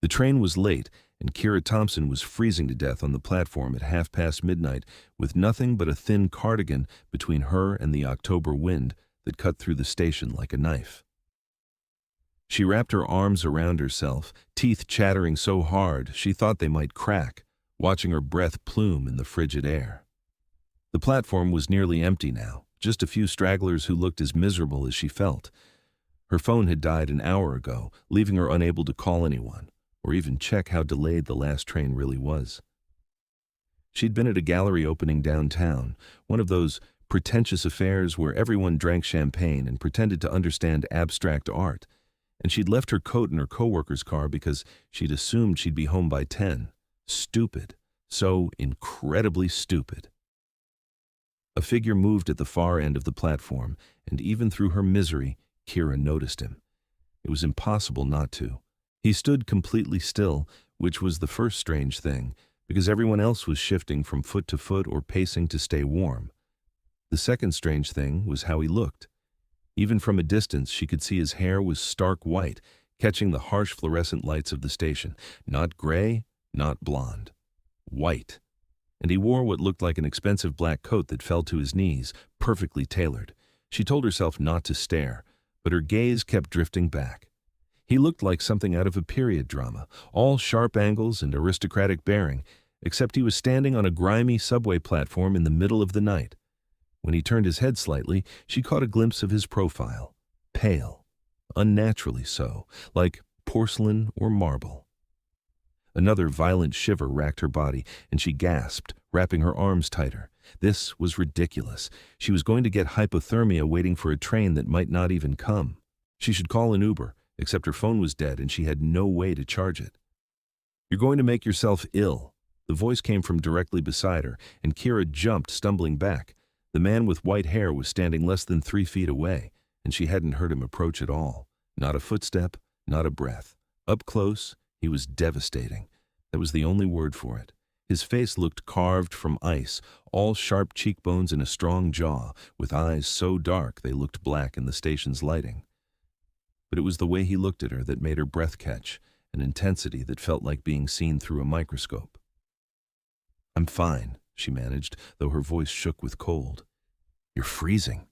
The train was late, and Keira Thompson was freezing to death on the platform at midnight with nothing but a thin cardigan between her and the October wind that cut through the station like a knife. She wrapped her arms around herself, teeth chattering so hard she thought they might crack, watching her breath plume in the frigid air. The platform was nearly empty now, just a few stragglers who looked as miserable as she felt. Her phone had died an hour ago, leaving her unable to call anyone, or even check how delayed the last train really was. She'd been at a gallery opening downtown, one of those pretentious affairs where everyone drank champagne and pretended to understand abstract art, and she'd left her coat in her coworker's car because she'd assumed she'd be home by 10. Stupid. So incredibly stupid. A figure moved at the far end of the platform, and even through her misery, Keira noticed him. It was impossible not to. He stood completely still, which was the first strange thing, because everyone else was shifting from foot to foot or pacing to stay warm. The second strange thing was how he looked. Even from a distance, she could see his hair was stark white, catching the harsh fluorescent lights of the station. Not gray, not blonde. White. And he wore what looked like an expensive black coat that fell to his knees, perfectly tailored. She told herself not to stare, but her gaze kept drifting back. He looked like something out of a period drama, all sharp angles and aristocratic bearing, except he was standing on a grimy subway platform in the middle of the night. When he turned his head slightly, she caught a glimpse of his profile. Pale. Unnaturally so, like porcelain or marble. Another violent shiver racked her body, and she gasped, wrapping her arms tighter. This was ridiculous. She was going to get hypothermia waiting for a train that might not even come. She should call an Uber, except her phone was dead and she had no way to charge it. "You're going to make yourself ill." The voice came from directly beside her, and Keira jumped, stumbling back. The man with white hair was standing less than 3 feet away, and she hadn't heard him approach at all. Not a footstep, not a breath. Up close, he was devastating. That was the only word for it. His face looked carved from ice, all sharp cheekbones and a strong jaw, with eyes so dark they looked black in the station's lighting. But it was the way he looked at her that made her breath catch, an intensity that felt like being seen through a microscope. "I'm fine," she managed, though her voice shook with cold. "You're freezing."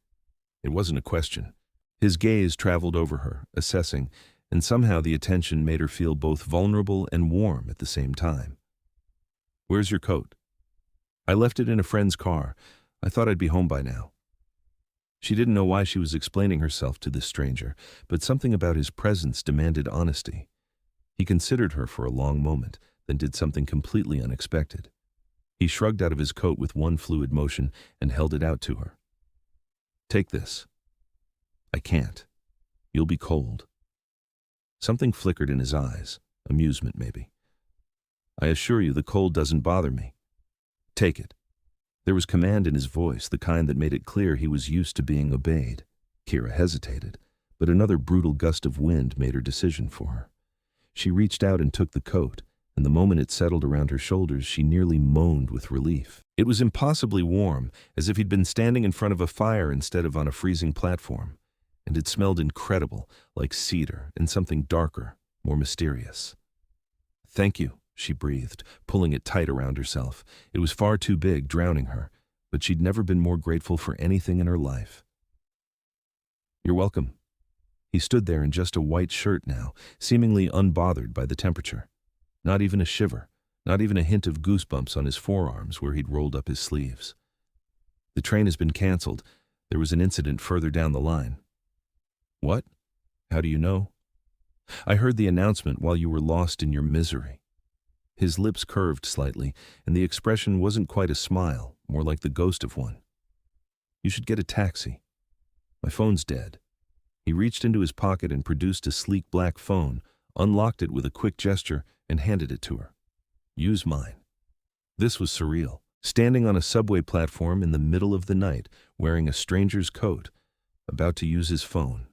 It wasn't a question. His gaze traveled over her, assessing, and somehow the attention made her feel both vulnerable and warm at the same time. "Where's your coat?" "I left it in a friend's car. I thought I'd be home by now." She didn't know why she was explaining herself to this stranger, but something about his presence demanded honesty. He considered her for a long moment, then did something completely unexpected. He shrugged out of his coat with one fluid motion and held it out to her. "Take this." "I can't. You'll be cold." Something flickered in his eyes, amusement maybe. "I assure you the cold doesn't bother me. Take it." There was command in his voice, the kind that made it clear he was used to being obeyed. Keira hesitated, but another brutal gust of wind made her decision for her. She reached out and took the coat, and the moment it settled around her shoulders, she nearly moaned with relief. It was impossibly warm, as if he'd been standing in front of a fire instead of on a freezing platform. And it smelled incredible, like cedar and something darker, more mysterious. "Thank you," she breathed, pulling it tight around herself. It was far too big, drowning her, but she'd never been more grateful for anything in her life. "You're welcome." He stood there in just a white shirt now, seemingly unbothered by the temperature. Not even a shiver, not even a hint of goosebumps on his forearms where he'd rolled up his sleeves. "The train has been canceled. There was an incident further down the line." "What? How do you know?" "I heard the announcement while you were lost in your misery." His lips curved slightly, and the expression wasn't quite a smile, more like the ghost of one. "You should get a taxi. My phone's dead." He reached into his pocket and produced a sleek black phone, unlocked it with a quick gesture, and handed it to her. "Use mine." This was surreal. Standing on a subway platform in the middle of the night, wearing a stranger's coat, about to use his phone.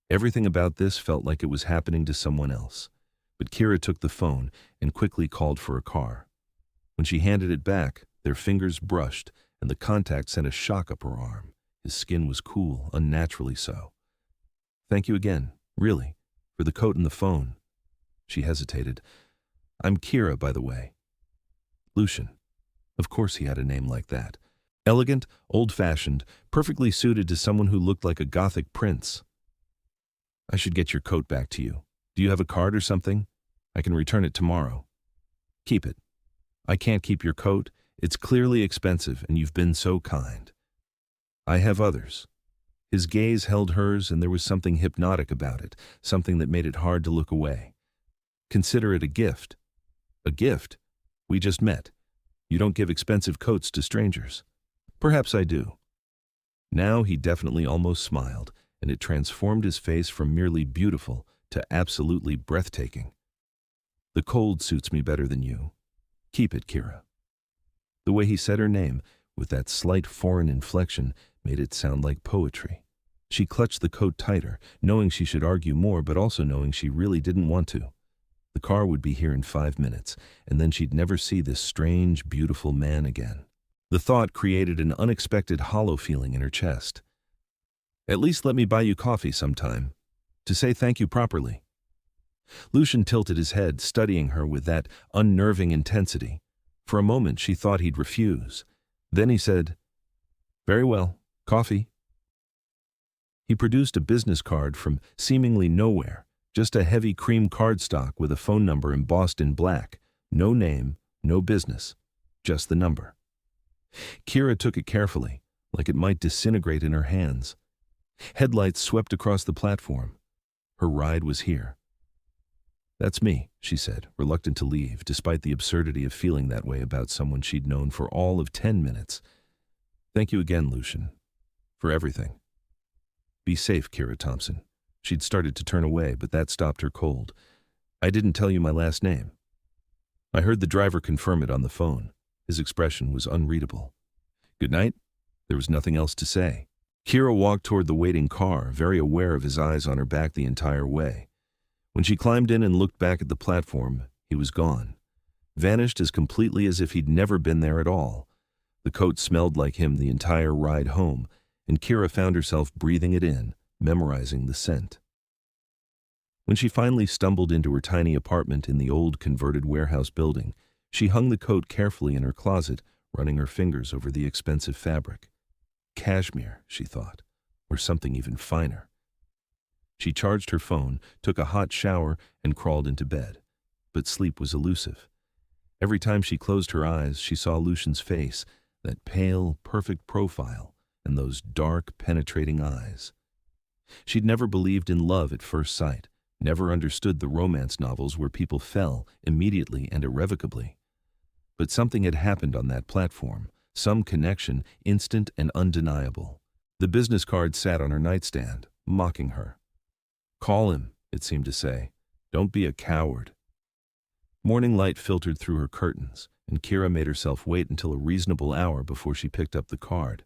Everything about this felt like it was happening to someone else. But Keira took the phone and quickly called for a car. When she handed it back, their fingers brushed, and the contact sent a shock up her arm. His skin was cool, unnaturally so. "Thank you again, really, for the coat and the phone." She hesitated. I'm Keira, by the way. Lucian. Of course he had a name like that. Elegant, old-fashioned, perfectly suited to someone who looked like a Gothic prince. I should get your coat back to you. Do you have a card or something? I can return it tomorrow. Keep it. I can't keep your coat. It's clearly expensive, and you've been so kind. I have others. His gaze held hers, and there was something hypnotic about it, something that made it hard to look away. Consider it a gift. A gift? We just met. You don't give expensive coats to strangers. Perhaps I do. Now he definitely almost smiled, and it transformed his face from merely beautiful to absolutely breathtaking. The cold suits me better than you. Keep it, Keira. The way he said her name, with that slight foreign inflection, made it sound like poetry. She clutched the coat tighter, knowing she should argue more, but also knowing she really didn't want to. The car would be here in 5 minutes, and then she'd never see this strange, beautiful man again. The thought created an unexpected hollow feeling in her chest. At least let me buy you coffee sometime, to say thank you properly. Lucian tilted his head, studying her with that unnerving intensity. For a moment she thought he'd refuse. Then he said, Very well, coffee. He produced a business card from seemingly nowhere, just a heavy cream cardstock with a phone number embossed in black. No name, no business, just the number. Keira took it carefully, like it might disintegrate in her hands. Headlights swept across the platform. Her ride was here. That's me, she said, reluctant to leave, despite the absurdity of feeling that way about someone she'd known for all of 10 minutes. Thank you again, Lucian, for everything. Be safe, Keira Thompson. She'd started to turn away, but that stopped her cold. I didn't tell you my last name. I heard the driver confirm it on the phone. His expression was unreadable. Good night. There was nothing else to say. Keira walked toward the waiting car, very aware of his eyes on her back the entire way. When she climbed in and looked back at the platform, he was gone. Vanished as completely as if he'd never been there at all. The coat smelled like him the entire ride home, and Keira found herself breathing it in, memorizing the scent. When she finally stumbled into her tiny apartment in the old converted warehouse building, she hung the coat carefully in her closet, running her fingers over the expensive fabric. Cashmere, she thought, or something even finer. She charged her phone, took a hot shower, and crawled into bed. But sleep was elusive. Every time she closed her eyes, she saw Lucian's face, that pale, perfect profile, and those dark, penetrating eyes. She'd never believed in love at first sight, never understood the romance novels where people fell immediately and irrevocably. But something had happened on that platform, some connection, instant and undeniable. The business card sat on her nightstand, mocking her. Call him, it seemed to say. Don't be a coward. Morning light filtered through her curtains, and Keira made herself wait until a reasonable hour before she picked up the card.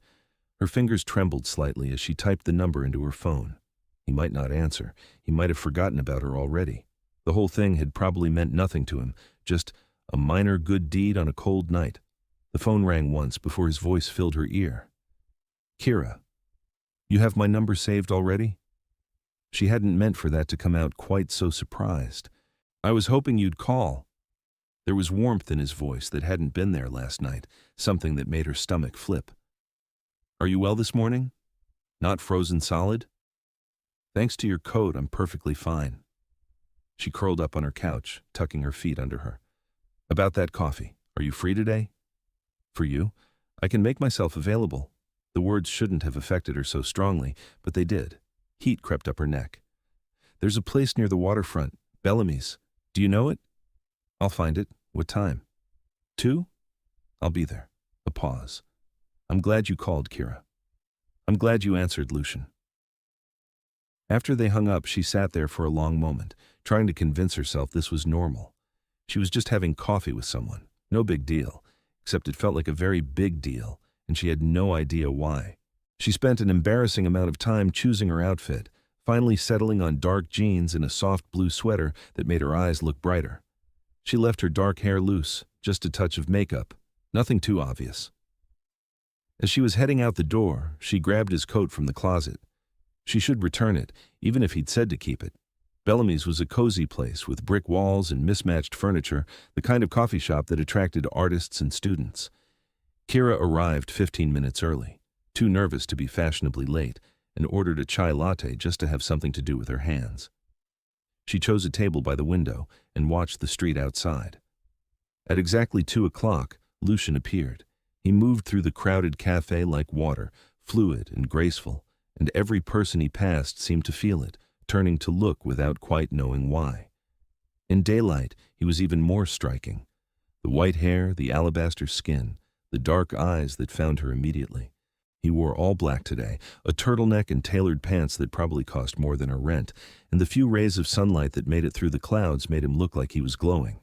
Her fingers trembled slightly as she typed the number into her phone. He might not answer. He might have forgotten about her already. The whole thing had probably meant nothing to him, just a minor good deed on a cold night. The phone rang once before his voice filled her ear. Keira, you have my number saved already? She hadn't meant for that to come out quite so surprised. I was hoping you'd call. There was warmth in his voice that hadn't been there last night, something that made her stomach flip. Are you well this morning? Not frozen solid? Thanks to your coat, I'm perfectly fine. She curled up on her couch, tucking her feet under her. About that coffee, are you free today? For you? I can make myself available. The words shouldn't have affected her so strongly, but they did. Heat crept up her neck. There's a place near the waterfront, Bellamy's. Do you know it? I'll find it. What time? 2? I'll be there. A pause. I'm glad you called, Keira. I'm glad you answered, Lucian. After they hung up, she sat there for a long moment, trying to convince herself this was normal. She was just having coffee with someone. No big deal, except it felt like a very big deal, and she had no idea why. She spent an embarrassing amount of time choosing her outfit, finally settling on dark jeans and a soft blue sweater that made her eyes look brighter. She left her dark hair loose, just a touch of makeup, nothing too obvious. As she was heading out the door, she grabbed his coat from the closet. She should return it, even if he'd said to keep it. Bellamy's was a cozy place with brick walls and mismatched furniture, the kind of coffee shop that attracted artists and students. Keira arrived 15 minutes early, too nervous to be fashionably late, and ordered a chai latte just to have something to do with her hands. She chose a table by the window and watched the street outside. At exactly 2 o'clock, Lucian appeared. He moved through the crowded cafe like water, fluid and graceful, and every person he passed seemed to feel it, turning to look without quite knowing why. In daylight, he was even more striking. The white hair, the alabaster skin, the dark eyes that found her immediately. He wore all black today, a turtleneck and tailored pants that probably cost more than her rent, and the few rays of sunlight that made it through the clouds made him look like he was glowing.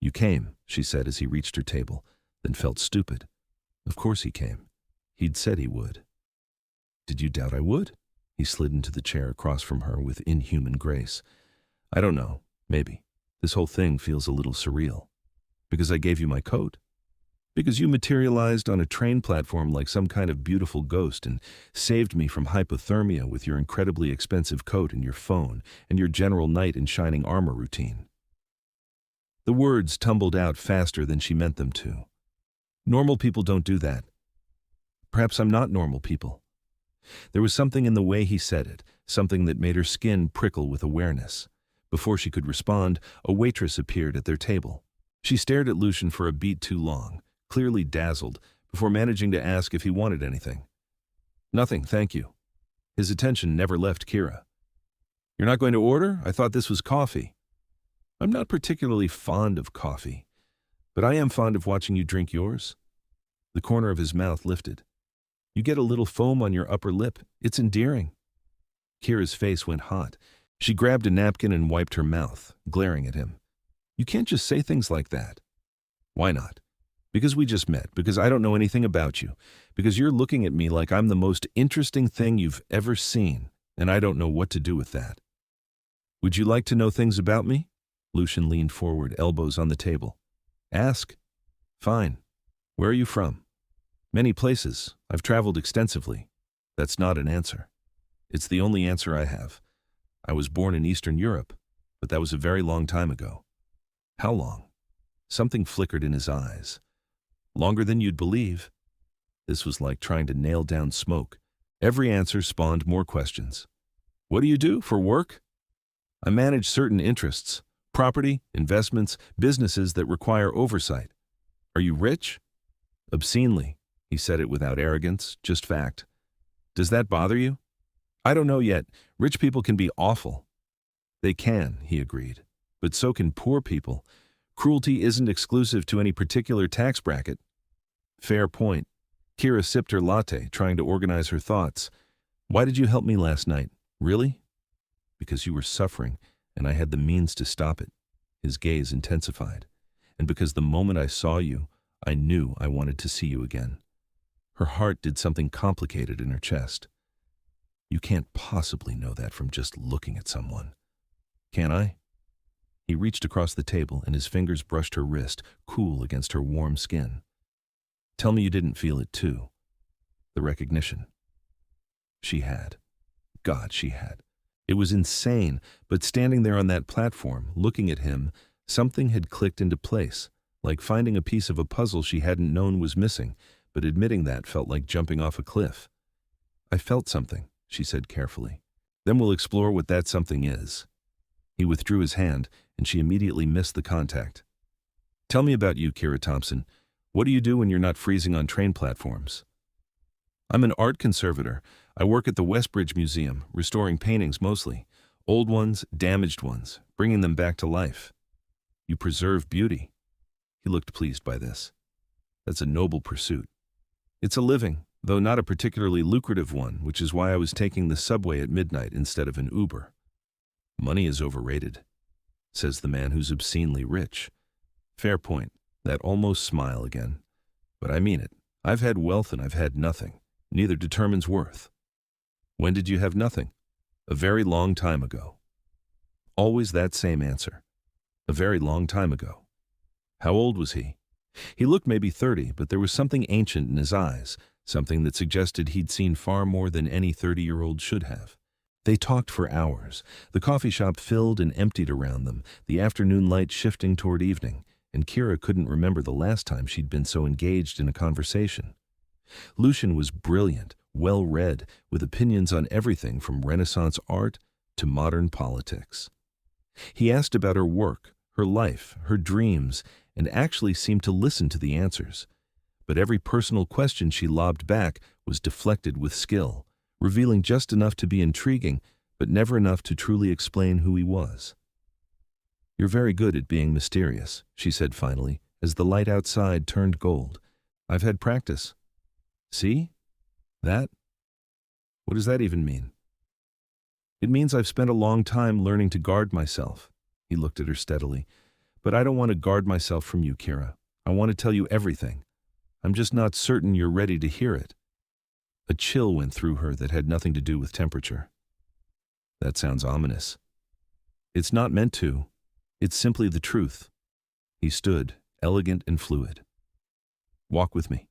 "You came," she said as he reached her table, then felt stupid. Of course he came. He'd said he would. "Did you doubt I would?" He slid into the chair across from her with inhuman grace. "I don't know. Maybe. This whole thing feels a little surreal. Because I gave you my coat? Because you materialized on a train platform like some kind of beautiful ghost and saved me from hypothermia with your incredibly expensive coat and your phone and your general knight in shining armor routine." The words tumbled out faster than she meant them to. Normal people don't do that. Perhaps I'm not normal people. There was something in the way he said it, something that made her skin prickle with awareness. Before she could respond, a waitress appeared at their table. She stared at Lucian for a beat too long, clearly dazzled, before managing to ask if he wanted anything. "Nothing, thank you." His attention never left Keira. "You're not going to order? I thought this was coffee." "I'm not particularly fond of coffee, but I am fond of watching you drink yours." The corner of his mouth lifted. "You get a little foam on your upper lip. It's endearing." Kira's face went hot. She grabbed a napkin and wiped her mouth, glaring at him. "You can't just say things like that." "Why not?" "Because we just met, because I don't know anything about you, because you're looking at me like I'm the most interesting thing you've ever seen, and I don't know what to do with that." "Would you like to know things about me?" Lucian leaned forward, elbows on the table. "Ask." "Fine. Where are you from?" "Many places. I've traveled extensively." "That's not an answer." "It's the only answer I have. I was born in Eastern Europe, but that was a very long time ago." "How long?" Something flickered in his eyes. "Longer than you'd believe." This was like trying to nail down smoke. Every answer spawned more questions. "What do you do for work?" "I manage certain interests. Property, investments, businesses that require oversight." "Are you rich?" "Obscenely." He said it without arrogance, just fact. "Does that bother you?" "I don't know yet. Rich people can be awful." "They can," he agreed. "But so can poor people. Cruelty isn't exclusive to any particular tax bracket." "Fair point." Keira sipped her latte, trying to organize her thoughts. "Why did you help me last night? Really?" "Because you were suffering, and I had the means to stop it." His gaze intensified. "And because the moment I saw you, I knew I wanted to see you again." Her heart did something complicated in her chest. "You can't possibly know that from just looking at someone." "Can I?" He reached across the table and his fingers brushed her wrist, cool against her warm skin. "Tell me you didn't feel it too." The recognition. She had. God, she had. It was insane, but standing there on that platform, looking at him, something had clicked into place, like finding a piece of a puzzle she hadn't known was missing, but admitting that felt like jumping off a cliff. "I felt something," she said carefully. "Then we'll explore what that something is." He withdrew his hand, and she immediately missed the contact. "Tell me about you, Keira Thompson. What do you do when you're not freezing on train platforms?" "I'm an art conservator. I work at the Westbridge Museum, restoring paintings mostly. Old ones, damaged ones, bringing them back to life." "You preserve beauty." He looked pleased by this. "That's a noble pursuit." "It's a living, though not a particularly lucrative one, which is why I was taking the subway at midnight instead of an Uber." "Money is overrated," says the man who's obscenely rich. "Fair point." That almost smile again. "But I mean it. I've had wealth and I've had nothing. Neither determines worth." "When did you have nothing?" "A very long time ago." Always that same answer. "A very long time ago." How old was he? He looked maybe 30, but there was something ancient in his eyes, something that suggested he'd seen far more than any 30-year-old should have. They talked for hours, the coffee shop filled and emptied around them, the afternoon light shifting toward evening, and Keira couldn't remember the last time she'd been so engaged in a conversation. Lucian was brilliant, well-read, with opinions on everything from Renaissance art to modern politics. He asked about her work, her life, her dreams, and actually seemed to listen to the answers. But every personal question she lobbed back was deflected with skill, revealing just enough to be intriguing, but never enough to truly explain who he was. "You're very good at being mysterious," she said finally, as the light outside turned gold. "I've had practice." "See? That? What does that even mean?" "It means I've spent a long time learning to guard myself." He looked at her steadily. "But I don't want to guard myself from you, Keira. I want to tell you everything. I'm just not certain you're ready to hear it." A chill went through her that had nothing to do with temperature. "That sounds ominous." "It's not meant to. It's simply the truth." He stood, elegant and fluid. "Walk with me."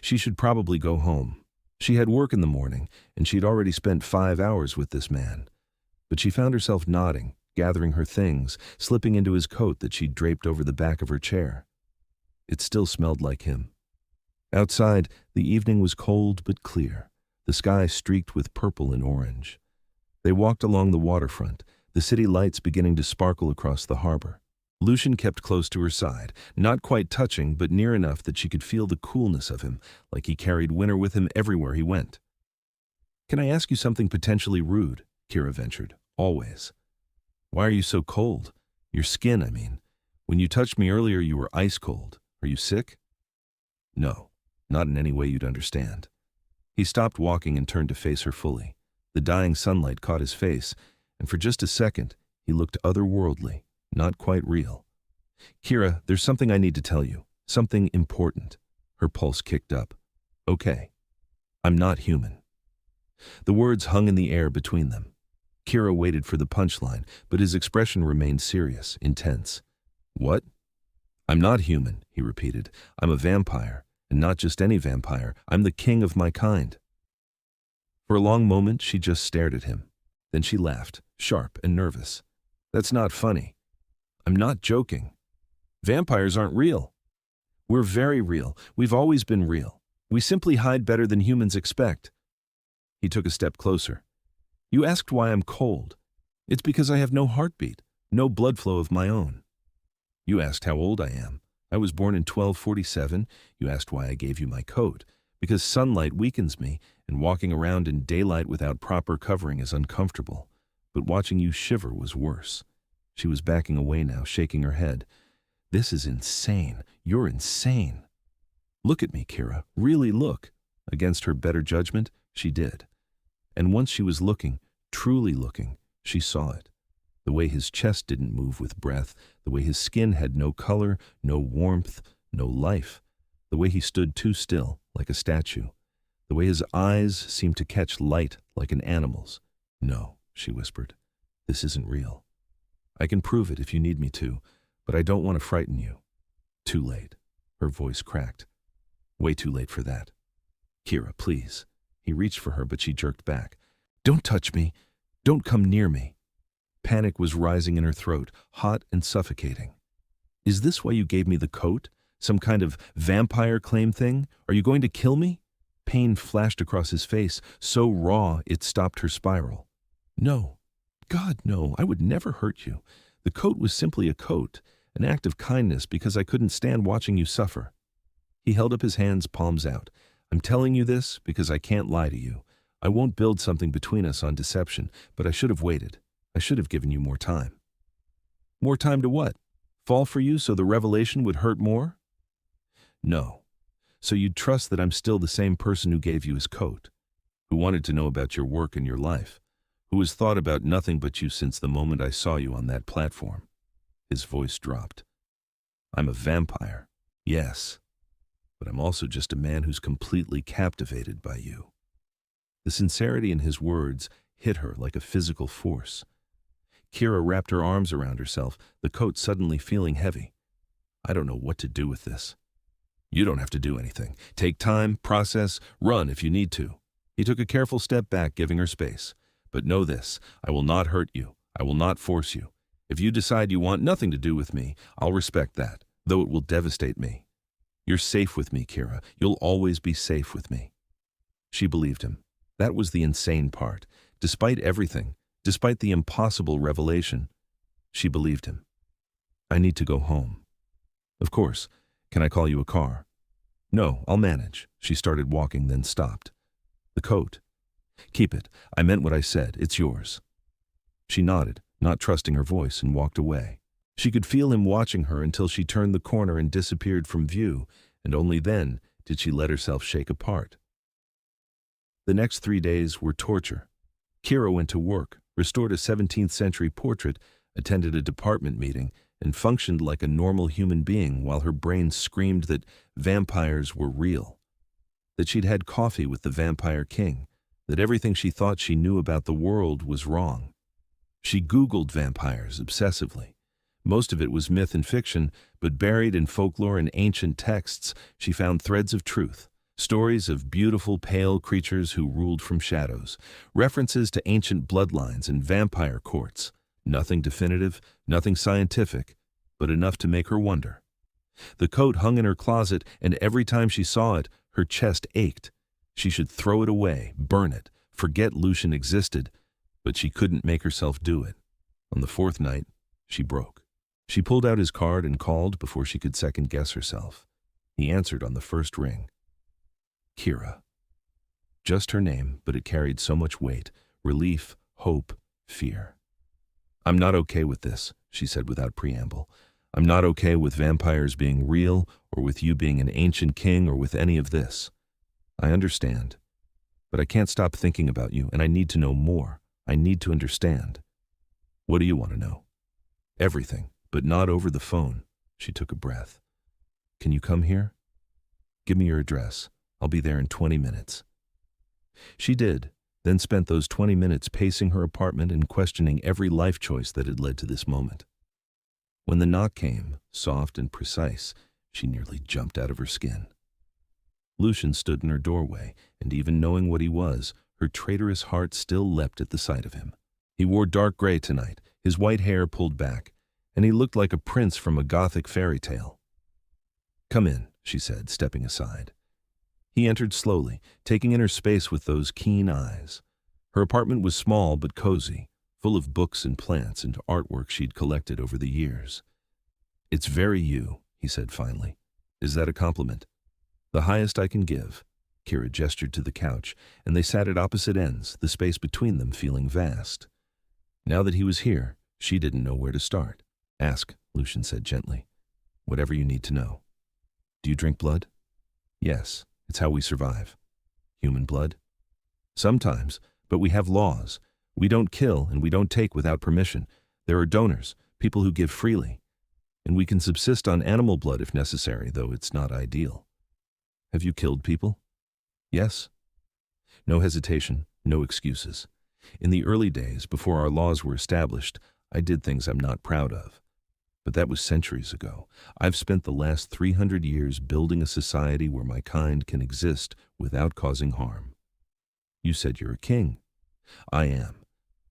She should probably go home. She had work in the morning, and she'd already spent 5 hours with this man. But she found herself nodding, gathering her things, slipping into his coat that she'd draped over the back of her chair. It still smelled like him. Outside, the evening was cold but clear, the sky streaked with purple and orange. They walked along the waterfront, the city lights beginning to sparkle across the harbor. Lucian kept close to her side, not quite touching, but near enough that she could feel the coolness of him, like he carried winter with him everywhere he went. "Can I ask you something potentially rude?" Keira ventured. "Always." "Why are you so cold? Your skin, I mean. When you touched me earlier, you were ice cold. Are you sick?" "No, not in any way you'd understand." He stopped walking and turned to face her fully. The dying sunlight caught his face, and for just a second, he looked otherworldly. Not quite real. "Keira, there's something I need to tell you. Something important." Her pulse kicked up. "Okay. I'm not human." The words hung in the air between them. Keira waited for the punchline, but his expression remained serious, intense. "What?" "I'm not human," he repeated. "I'm a vampire, and not just any vampire. I'm the king of my kind." For a long moment, she just stared at him. Then she laughed, sharp and nervous. "That's not funny. I'm not joking. Vampires aren't real. We're very real. We've always been real. We simply hide better than humans expect." He took a step closer. "You asked why I'm cold. It's because I have no heartbeat, no blood flow of my own. You asked how old I am. I was born in 1247. You asked why I gave you my coat. Because sunlight weakens me, and walking around in daylight without proper covering is uncomfortable. But watching you shiver was worse." She was backing away now, shaking her head. "This is insane. You're insane." "Look at me, Keira. Really look." Against her better judgment, she did. And once she was looking, truly looking, she saw it. The way his chest didn't move with breath, the way his skin had no color, no warmth, no life, the way he stood too still, like a statue, the way his eyes seemed to catch light like an animal's. "No," she whispered. "This isn't real. I can prove it if you need me to, but I don't want to frighten you." "Too late." Her voice cracked. "Way too late for that. Keira, please." He reached for her, but she jerked back. "Don't touch me. Don't come near me." Panic was rising in her throat, hot and suffocating. "Is this why you gave me the coat? Some kind of vampire claim thing? Are you going to kill me?" Pain flashed across his face, so raw it stopped her spiral. "No. God, no, I would never hurt you. The coat was simply a coat, an act of kindness because I couldn't stand watching you suffer." He held up his hands, palms out. "I'm telling you this because I can't lie to you. I won't build something between us on deception, but I should have waited. I should have given you more time." "More time to what? Fall for you so the revelation would hurt more?" "No. So you'd trust that I'm still the same person who gave you his coat, who wanted to know about your work and your life, who has thought about nothing but you since the moment I saw you on that platform." His voice dropped. "I'm a vampire, yes, but I'm also just a man who's completely captivated by you." The sincerity in his words hit her like a physical force. Keira wrapped her arms around herself, the coat suddenly feeling heavy. "I don't know what to do with this." "You don't have to do anything. Take time, process, run if you need to." He took a careful step back, giving her space. But know this, I will not hurt you. I will not force you. If you decide you want nothing to do with me, I'll respect that, though it will devastate me. You're safe with me, Keira. You'll always be safe with me." She believed him. That was the insane part. Despite everything, despite the impossible revelation, she believed him. "I need to go home." "Of course. Can I call you a car?" "No, I'll manage." She started walking, then stopped. "The coat." "Keep it. I meant what I said. It's yours." She nodded, not trusting her voice, and walked away. She could feel him watching her until she turned the corner and disappeared from view, and only then did she let herself shake apart. The next 3 days were torture. Keira went to work, restored a 17th century portrait, attended a department meeting, and functioned like a normal human being while her brain screamed that vampires were real, that she'd had coffee with the Vampire King, that everything she thought she knew about the world was wrong. She Googled vampires obsessively. Most of it was myth and fiction, but buried in folklore and ancient texts, she found threads of truth. Stories of beautiful, pale creatures who ruled from shadows, references to ancient bloodlines and vampire courts. Nothing definitive, nothing scientific, but enough to make her wonder. The coat hung in her closet, and every time she saw it, her chest ached. She should throw it away, burn it, forget Lucian existed, but she couldn't make herself do it. On the 4th night, she broke. She pulled out his card and called before she could second-guess herself. He answered on the first ring. Keira. Just her name, but it carried so much weight, relief, hope, fear. "I'm not okay with this," she said without preamble. "I'm not okay with vampires being real, or with you being an ancient king, or with any of this. I understand. But I can't stop thinking about you, and I need to know more. I need to understand." "What do you want to know?" "Everything, but not over the phone." She took a breath. "Can you come here? Give me your address. I'll be there in 20 minutes. She did, then spent those 20 minutes pacing her apartment and questioning every life choice that had led to this moment. When the knock came, soft and precise, she nearly jumped out of her skin. Lucian stood in her doorway, and even knowing what he was, her traitorous heart still leapt at the sight of him. He wore dark gray tonight, his white hair pulled back, and he looked like a prince from a Gothic fairy tale. "Come in," she said, stepping aside. He entered slowly, taking in her space with those keen eyes. Her apartment was small but cozy, full of books and plants and artwork she'd collected over the years. "It's very you," he said finally. "Is that a compliment?" "The highest I can give." Keira gestured to the couch, and they sat at opposite ends, the space between them feeling vast. Now that he was here, she didn't know where to start. "Ask," Lucian said gently. "Whatever you need to know." "Do you drink blood?" "Yes. It's how we survive." "Human blood?" "Sometimes, but we have laws. We don't kill and we don't take without permission. There are donors, people who give freely. And we can subsist on animal blood if necessary, though it's not ideal." "Have you killed people?" "Yes." No hesitation, no excuses. "In the early days, before our laws were established, I did things I'm not proud of. But that was centuries ago. I've spent the last 300 years building a society where my kind can exist without causing harm." "You said you're a king." "I am.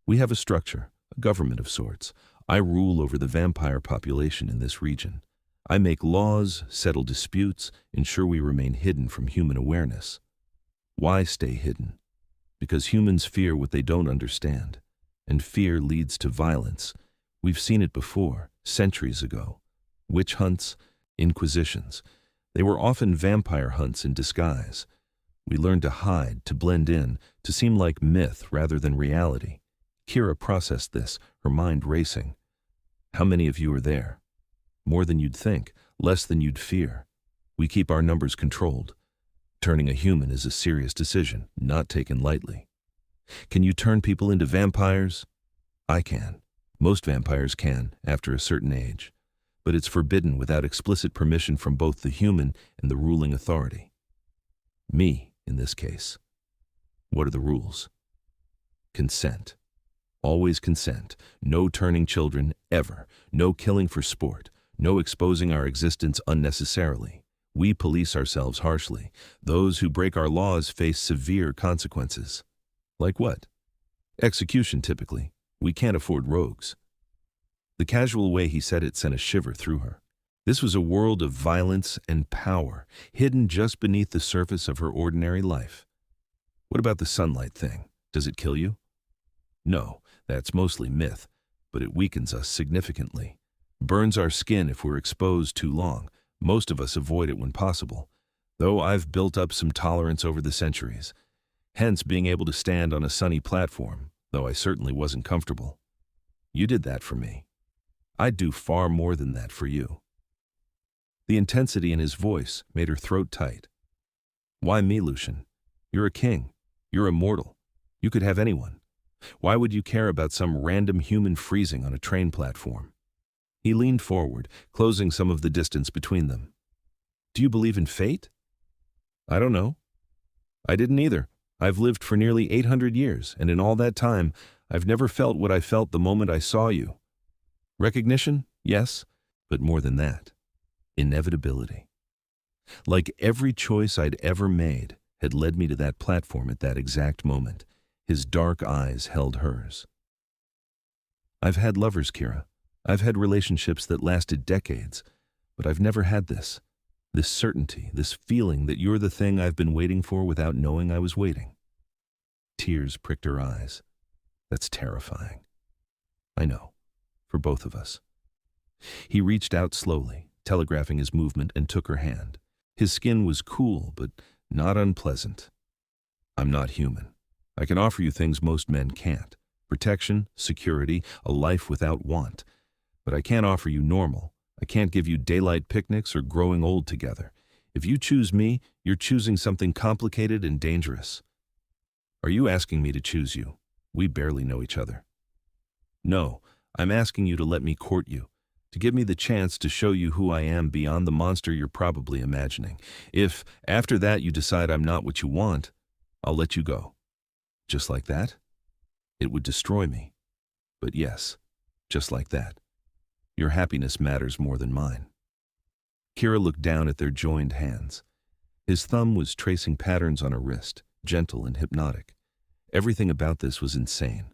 We have a structure, a government of sorts. I rule over the vampire population in this region. I make laws, settle disputes, ensure we remain hidden from human awareness. Why stay hidden? Because humans fear what they don't understand. And fear leads to violence. We've seen it before, centuries ago. Witch hunts, inquisitions. They were often vampire hunts in disguise. We learned to hide, to blend in, to seem like myth rather than reality. Keira processed this, her mind racing. How many of you are there? More than you'd think, less than you'd fear. We keep our numbers controlled. Turning a human is a serious decision, not taken lightly. Can you turn people into vampires? I can. Most vampires can, after a certain age. But it's forbidden without explicit permission from both the human and the ruling authority. Me, in this case. What are the rules? Consent. Always consent. No turning children, ever. No killing for sport. No exposing our existence unnecessarily. We police ourselves harshly. Those who break our laws face severe consequences. Like what? Execution, typically. We can't afford rogues. The casual way he said it sent a shiver through her. This was a world of violence and power, hidden just beneath the surface of her ordinary life. What about the sunlight thing? Does it kill you? No, that's mostly myth, but it weakens us significantly. Burns our skin if we're exposed too long. Most of us avoid it when possible, though I've built up some tolerance over the centuries. Hence being able to stand on a sunny platform, though I certainly wasn't comfortable. You did that for me. I'd do far more than that for you. The intensity in his voice made her throat tight. Why me, Lucian? You're a king. You're immortal. You could have anyone. Why would you care about some random human freezing on a train platform? He leaned forward, closing some of the distance between them. Do you believe in fate? I don't know. I didn't either. I've lived for nearly 800 years, and in all that time, I've never felt what I felt the moment I saw you. Recognition? Yes, but more than that. Inevitability. Like every choice I'd ever made had led me to that platform at that exact moment. His dark eyes held hers. I've had lovers, Keira. I've had relationships that lasted decades, but I've never had this. This certainty, this feeling that you're the thing I've been waiting for without knowing I was waiting. Tears pricked her eyes. That's terrifying. I know, for both of us. He reached out slowly, telegraphing his movement, and took her hand. His skin was cool, but not unpleasant. I'm not human. I can offer you things most men can't. Protection, security, a life without want. But I can't offer you normal. I can't give you daylight picnics or growing old together. If you choose me, you're choosing something complicated and dangerous. Are you asking me to choose you? We barely know each other. No, I'm asking you to let me court you, to give me the chance to show you who I am beyond the monster you're probably imagining. If, after that, you decide I'm not what you want, I'll let you go. Just like that? It would destroy me. But yes, just like that. Your happiness matters more than mine. Keira looked down at their joined hands. His thumb was tracing patterns on her wrist, gentle and hypnotic. Everything about this was insane.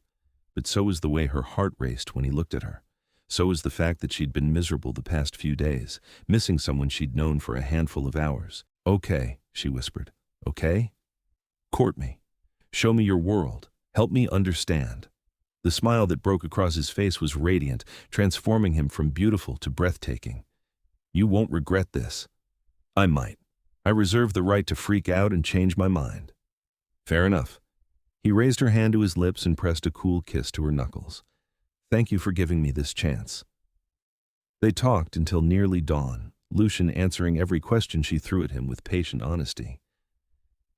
But so was the way her heart raced when he looked at her. So was the fact that she'd been miserable the past few days, missing someone she'd known for a handful of hours. Okay, she whispered. Okay? Court me. Show me your world. Help me understand. The smile that broke across his face was radiant, transforming him from beautiful to breathtaking. You won't regret this. I might. I reserve the right to freak out and change my mind. Fair enough. He raised her hand to his lips and pressed a cool kiss to her knuckles. Thank you for giving me this chance. They talked until nearly dawn, Lucian answering every question she threw at him with patient honesty.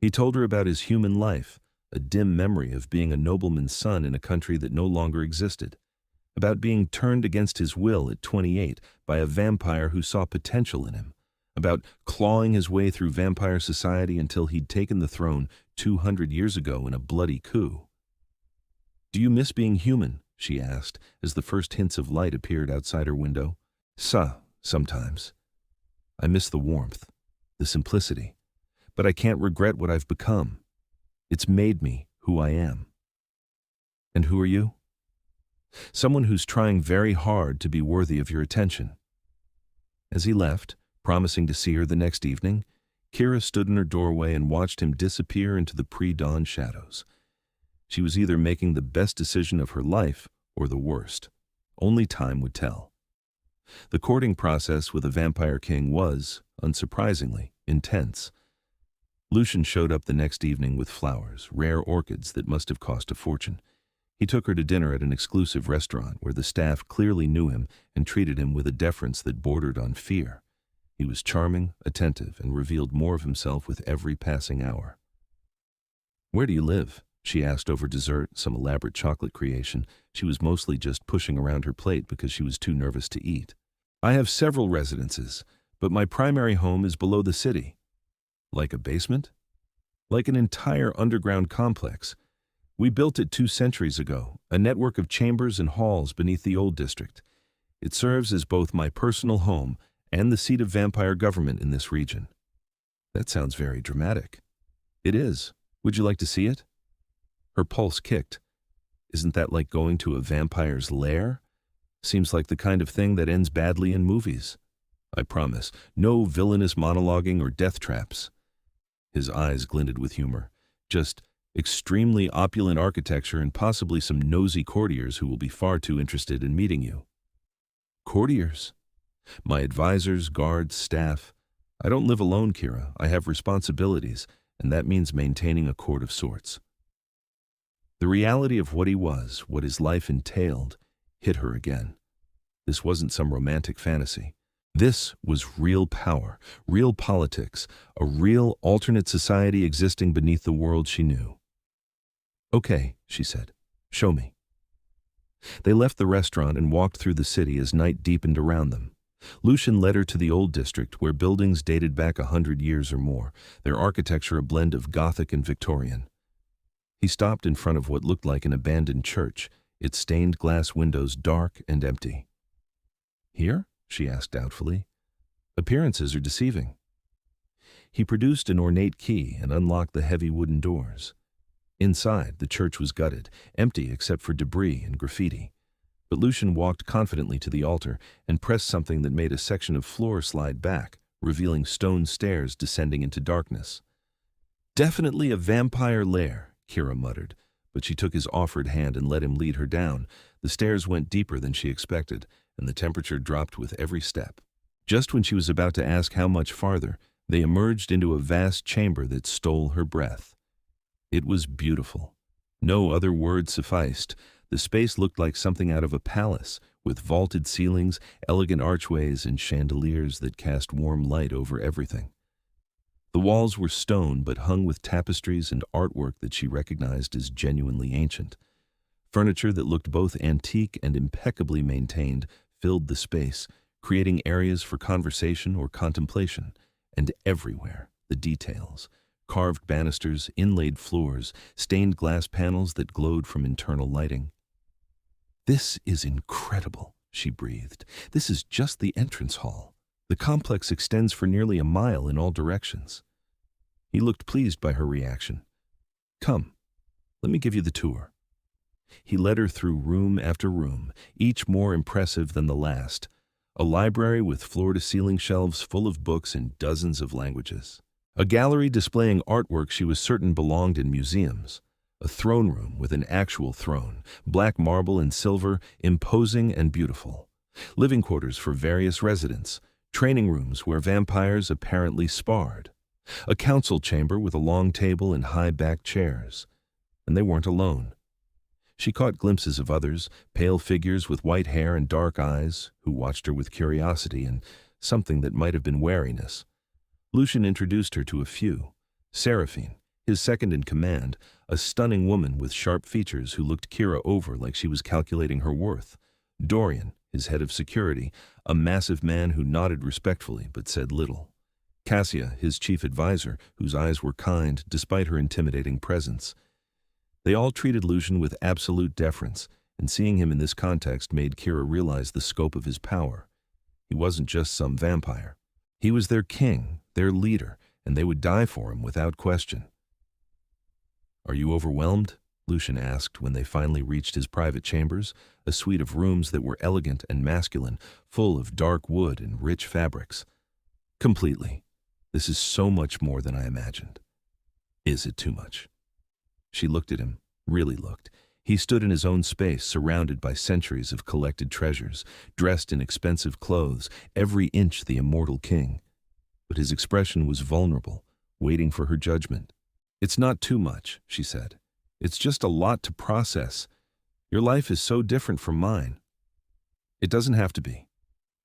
He told her about his human life, a dim memory of being a nobleman's son in a country that no longer existed, about being turned against his will at 28 by a vampire who saw potential in him, about clawing his way through vampire society until he'd taken the throne 200 years ago in a bloody coup. Do you miss being human? She asked, as the first hints of light appeared outside her window. Sometimes. I miss the warmth, the simplicity, but I can't regret what I've become. It's made me who I am. And who are you? Someone who's trying very hard to be worthy of your attention. As he left, promising to see her the next evening, Keira stood in her doorway and watched him disappear into the pre-dawn shadows. She was either making the best decision of her life or the worst. Only time would tell. The courting process with a vampire king was, unsurprisingly, intense. Lucian showed up the next evening with flowers, rare orchids that must have cost a fortune. He took her to dinner at an exclusive restaurant where the staff clearly knew him and treated him with a deference that bordered on fear. He was charming, attentive, and revealed more of himself with every passing hour. Where do you live? She asked over dessert, some elaborate chocolate creation. She was mostly just pushing around her plate because she was too nervous to eat. I have several residences, but my primary home is below the city. Like a basement? Like an entire underground complex. We built it 2 centuries ago, a network of chambers and halls beneath the old district. It serves as both my personal home and the seat of vampire government in this region. That sounds very dramatic. It is. Would you like to see it? Her pulse kicked. Isn't that like going to a vampire's lair? Seems like the kind of thing that ends badly in movies. I promise, no villainous monologuing or death traps. His eyes glinted with humor. Just extremely opulent architecture and possibly some nosy courtiers who will be far too interested in meeting you. Courtiers? My advisors, guards, staff. I don't live alone, Keira. I have responsibilities, and that means maintaining a court of sorts. The reality of what he was, what his life entailed, hit her again. This wasn't some romantic fantasy. This was real power, real politics, a real alternate society existing beneath the world she knew. Okay, she said. Show me. They left the restaurant and walked through the city as night deepened around them. Lucian led her to the old district where buildings dated back 100 years or more, their architecture a blend of Gothic and Victorian. He stopped in front of what looked like an abandoned church, its stained glass windows dark and empty. Here? She asked doubtfully. Appearances are deceiving. He produced an ornate key and unlocked the heavy wooden doors. Inside, the church was gutted, empty except for debris and graffiti. But Lucian walked confidently to the altar and pressed something that made a section of floor slide back, revealing stone stairs descending into darkness. Definitely a vampire lair, Keira muttered, but she took his offered hand and let him lead her down. The stairs went deeper than she expected, and the temperature dropped with every step. Just when she was about to ask how much farther, they emerged into a vast chamber that stole her breath. It was beautiful. No other word sufficed. The space looked like something out of a palace, with vaulted ceilings, elegant archways, and chandeliers that cast warm light over everything. The walls were stone but hung with tapestries and artwork that she recognized as genuinely ancient. Furniture that looked both antique and impeccably maintained filled the space, creating areas for conversation or contemplation. And everywhere, the details. Carved banisters, inlaid floors, stained glass panels that glowed from internal lighting. This is incredible, she breathed. This is just the entrance hall. The complex extends for nearly a mile in all directions. He looked pleased by her reaction. Come, let me give you the tour. He led her through room after room, each more impressive than the last. A library with floor-to-ceiling shelves full of books in dozens of languages. A gallery displaying artwork she was certain belonged in museums. A throne room with an actual throne, black marble and silver, imposing and beautiful. Living quarters for various residents. Training rooms where vampires apparently sparred. A council chamber with a long table and high-backed chairs. And they weren't alone. She caught glimpses of others, pale figures with white hair and dark eyes, who watched her with curiosity and something that might have been wariness. Lucian introduced her to a few. Seraphine, his second in command, a stunning woman with sharp features who looked Keira over like she was calculating her worth. Dorian, his head of security, a massive man who nodded respectfully but said little. Cassia, his chief advisor, whose eyes were kind despite her intimidating presence. They all treated Lucian with absolute deference, and seeing him in this context made Keira realize the scope of his power. He wasn't just some vampire. He was their king, their leader, and they would die for him without question. Are you overwhelmed? Lucian asked when they finally reached his private chambers, a suite of rooms that were elegant and masculine, full of dark wood and rich fabrics. Completely. This is so much more than I imagined. Is it too much? She looked at him, really looked. He stood in his own space, surrounded by centuries of collected treasures, dressed in expensive clothes, every inch the immortal king. But his expression was vulnerable, waiting for her judgment. It's not too much, she said. It's just a lot to process. Your life is so different from mine. It doesn't have to be.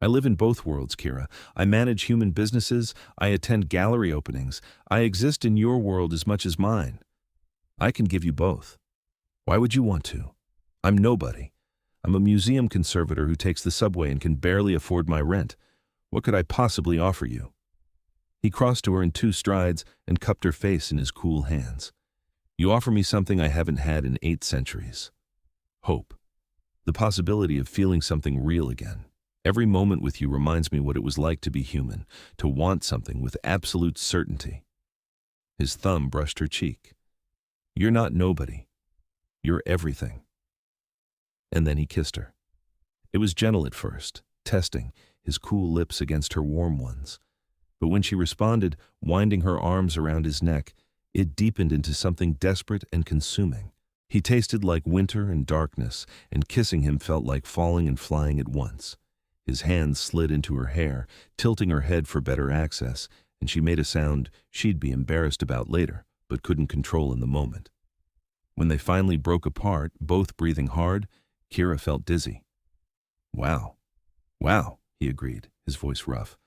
I live in both worlds, Keira. I manage human businesses, I attend gallery openings, I exist in your world as much as mine. I can give you both. Why would you want to? I'm nobody. I'm a museum conservator who takes the subway and can barely afford my rent. What could I possibly offer you? He crossed to her in 2 strides and cupped her face in his cool hands. You offer me something I haven't had in 8 centuries. Hope. The possibility of feeling something real again. Every moment with you reminds me what it was like to be human, to want something with absolute certainty. His thumb brushed her cheek. You're not nobody. You're everything. and then he kissed her. It was gentle at first, testing, his cool lips against her warm ones. But when she responded, winding her arms around his neck, it deepened into something desperate and consuming. He tasted like winter and darkness, and kissing him felt like falling and flying at once. His hands slid into her hair, tilting her head for better access, and she made a sound she'd be embarrassed about later, but couldn't control in the moment. When they finally broke apart, both breathing hard, Keira felt dizzy. Wow. Wow, he agreed, his voice rough.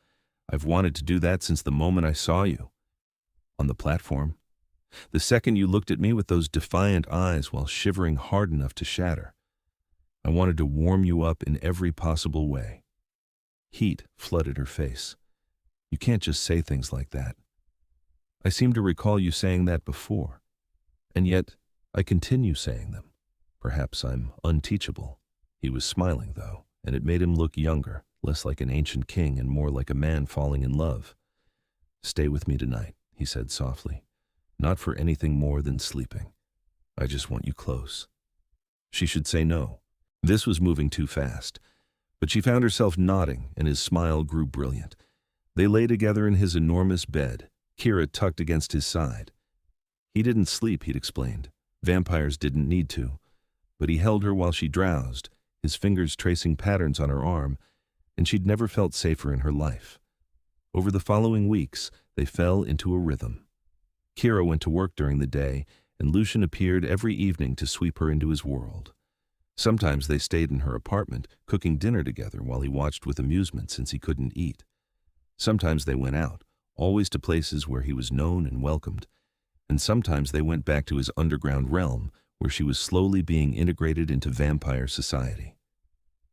I've wanted to do that since the moment I saw you. On the platform. The second you looked at me with those defiant eyes while shivering hard enough to shatter. I wanted to warm you up in every possible way. Heat flooded her face. You can't just say things like that. I seem to recall you saying that before. And yet, I continue saying them. Perhaps I'm unteachable. He was smiling, though, and it made him look younger, less like an ancient king and more like a man falling in love. Stay with me tonight, he said softly. Not for anything more than sleeping. I just want you close. She should say no. This was moving too fast. But she found herself nodding, and his smile grew brilliant. They lay together in his enormous bed, Keira tucked against his side. He didn't sleep, he'd explained. Vampires didn't need to. But he held her while she drowsed, his fingers tracing patterns on her arm, and she'd never felt safer in her life. Over the following weeks, they fell into a rhythm. Keira went to work during the day, and Lucian appeared every evening to sweep her into his world. Sometimes they stayed in her apartment, cooking dinner together while he watched with amusement since he couldn't eat. Sometimes they went out, always to places where he was known and welcomed. And sometimes they went back to his underground realm, where she was slowly being integrated into vampire society.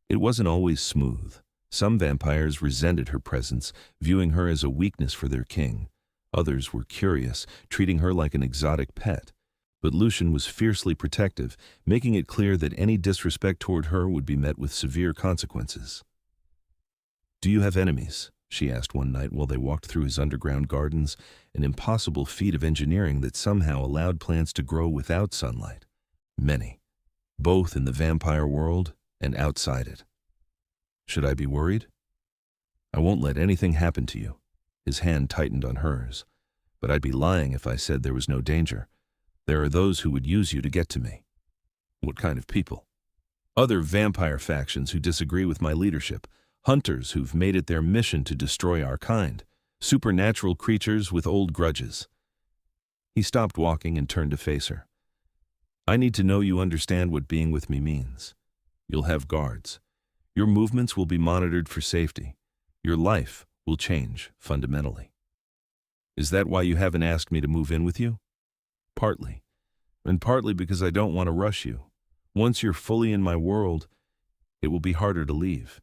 It wasn't always smooth. Some vampires resented her presence, viewing her as a weakness for their king. Others were curious, treating her like an exotic pet. But Lucian was fiercely protective, making it clear that any disrespect toward her would be met with severe consequences. "Do you have enemies?" she asked one night while they walked through his underground gardens, an impossible feat of engineering that somehow allowed plants to grow without sunlight. Many, both in the vampire world and outside it. "Should I be worried?" "I won't let anything happen to you." His hand tightened on hers. "But I'd be lying if I said there was no danger. There are those who would use you to get to me." "What kind of people?" "Other vampire factions who disagree with my leadership. Hunters who've made it their mission to destroy our kind. Supernatural creatures with old grudges." He stopped walking and turned to face her. "I need to know you understand what being with me means. You'll have guards. Your movements will be monitored for safety. Your life will change fundamentally." "Is that why you haven't asked me to move in with you?" "Partly. And partly because I don't want to rush you. Once you're fully in my world, it will be harder to leave."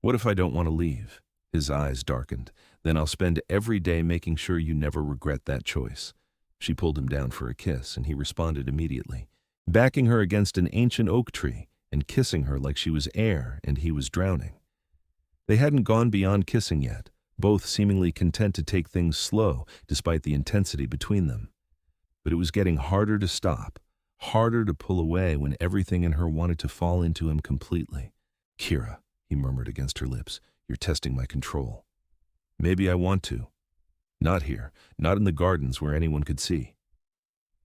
"What if I don't want to leave?" His eyes darkened. "Then I'll spend every day making sure you never regret that choice." She pulled him down for a kiss, and he responded immediately, backing her against an ancient oak tree and kissing her like she was air and he was drowning. They hadn't gone beyond kissing yet, both seemingly content to take things slow despite the intensity between them. But it was getting harder to stop, harder to pull away when everything in her wanted to fall into him completely. "Keira," he murmured against her lips, "you're testing my control." "Maybe I want to. Not here, not in the gardens where anyone could see."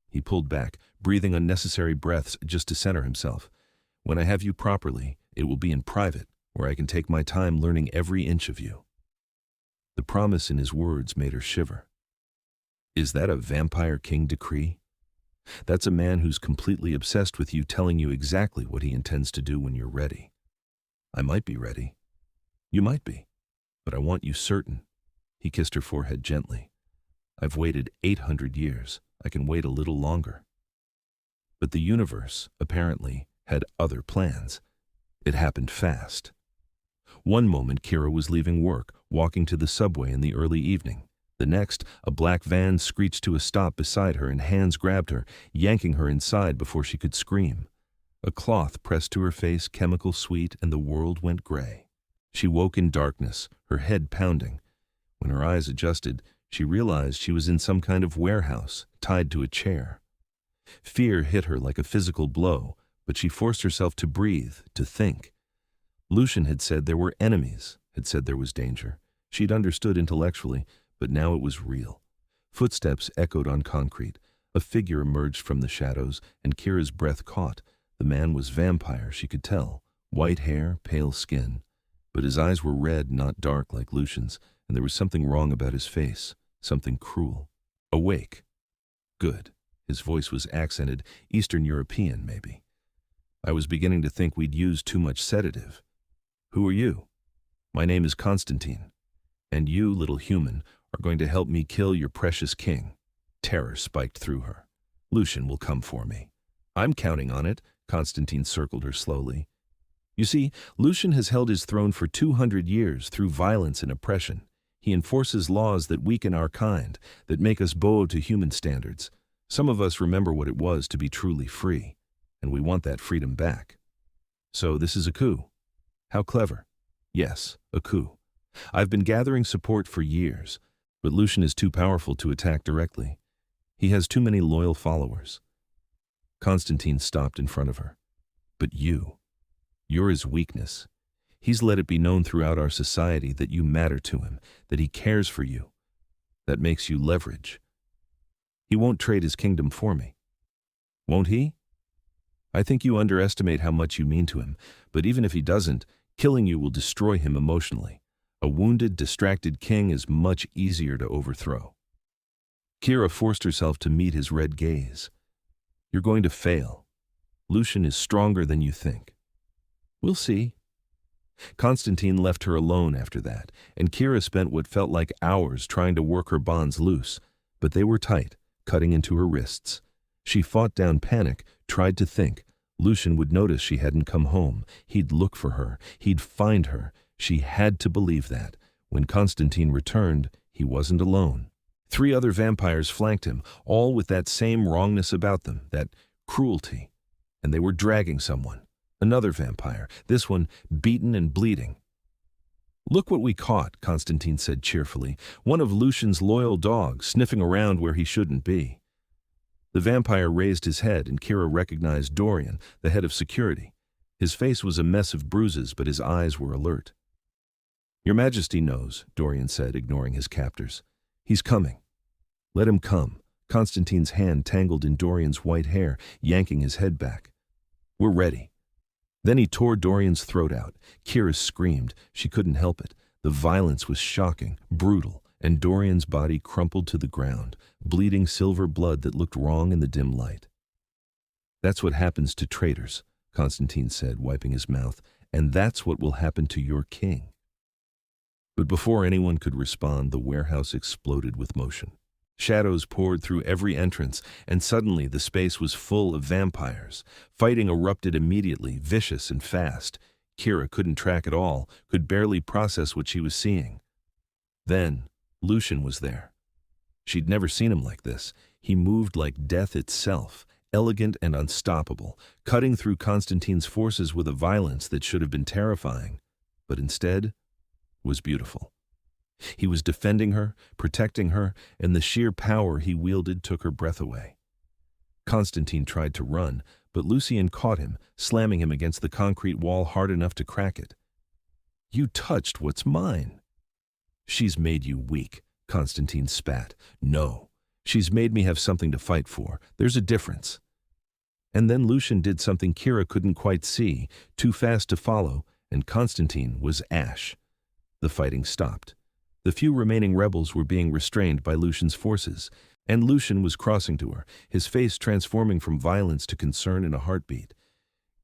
He pulled back, breathing unnecessary breaths just to center himself. "When I have you properly, it will be in private, where I can take my time learning every inch of you." The promise in his words made her shiver. Is that a vampire king decree? That's a man who's completely obsessed with you, telling you exactly what he intends to do when you're ready. "I might be ready. You might be. But I want you certain." He kissed her forehead gently. "I've waited 800 years. I can wait a little longer." But the universe, apparently, had other plans. It happened fast. One moment Keira was leaving work, walking to the subway in the early evening. The next, a black van screeched to a stop beside her and hands grabbed her, yanking her inside before she could scream. A cloth pressed to her face, chemical sweet, and the world went gray. She woke in darkness, her head pounding. When her eyes adjusted, she realized she was in some kind of warehouse, tied to a chair. Fear hit her like a physical blow, But she forced herself to breathe, to think. Lucian had said there were enemies, had said there was danger. She'd understood intellectually, but now it was real. Footsteps echoed on concrete. A figure emerged from the shadows, and Kira's breath caught. The man was vampire, she could tell. White hair, pale skin. But his eyes were red, not dark like Lucian's, and there was something wrong about his face, something cruel. Awake. Good. His voice was accented, Eastern European, maybe. I was beginning to think we'd used too much sedative. Who are you? My name is Constantine. And you, little human, are going to help me kill your precious king. Terror spiked through her. Lucian will come for me. I'm counting on it, Constantine circled her slowly. You see, Lucian has held his throne for 200 years through violence and oppression. He enforces laws that weaken our kind, that make us bow to human standards. Some of us remember what it was to be truly free, and we want that freedom back. So this is a coup. How clever. Yes, a coup. I've been gathering support for years, but Lucian is too powerful to attack directly. He has too many loyal followers. Constantine stopped in front of her. But you're his weakness. He's let it be known throughout our society that you matter to him, that he cares for you. That makes you leverage. He won't trade his kingdom for me. Won't he? I think you underestimate how much you mean to him, but even if he doesn't, killing you will destroy him emotionally. A wounded, distracted king is much easier to overthrow. Keira forced herself to meet his red gaze. You're going to fail. Lucian is stronger than you think. We'll see. Constantine left her alone after that, and Keira spent what felt like hours trying to work her bonds loose, but they were tight, cutting into her wrists. She fought down panic, tried to think. Lucian would notice she hadn't come home. He'd look for her. He'd find her. She had to believe that. When Constantine returned, he wasn't alone. 3 other vampires flanked him, all with that same wrongness about them, that cruelty. And they were dragging someone. Another vampire, this one beaten and bleeding. Look what we caught, Constantine said cheerfully. One of Lucian's loyal dogs, sniffing around where he shouldn't be. The vampire raised his head, and Keira recognized Dorian, the head of security. His face was a mess of bruises, but his eyes were alert. Your Majesty knows, Dorian said, ignoring his captors. He's coming. Let him come. Constantine's hand tangled in Dorian's white hair, yanking his head back. We're ready. Then he tore Dorian's throat out. Keira screamed. She couldn't help it. The violence was shocking, brutal, and Dorian's body crumpled to the ground, bleeding silver blood that looked wrong in the dim light. That's what happens to traitors, Constantine said, wiping his mouth, and that's what will happen to your king. But before anyone could respond, the warehouse exploded with motion. Shadows poured through every entrance, and suddenly the space was full of vampires. Fighting erupted immediately, vicious and fast. Keira couldn't track it all, could barely process what she was seeing. Then, Lucian was there. She'd never seen him like this. He moved like death itself, elegant and unstoppable, cutting through Constantine's forces with a violence that should have been terrifying, but instead was beautiful. He was defending her, protecting her, and the sheer power he wielded took her breath away. Constantine tried to run, but Lucian caught him, slamming him against the concrete wall hard enough to crack it. You touched what's mine. She's made you weak, Constantine spat. No, she's made me have something to fight for. There's a difference. And then Lucian did something Keira couldn't quite see, too fast to follow, and Constantine was ash. The fighting stopped. The few remaining rebels were being restrained by Lucian's forces, and Lucian was crossing to her, his face transforming from violence to concern in a heartbeat.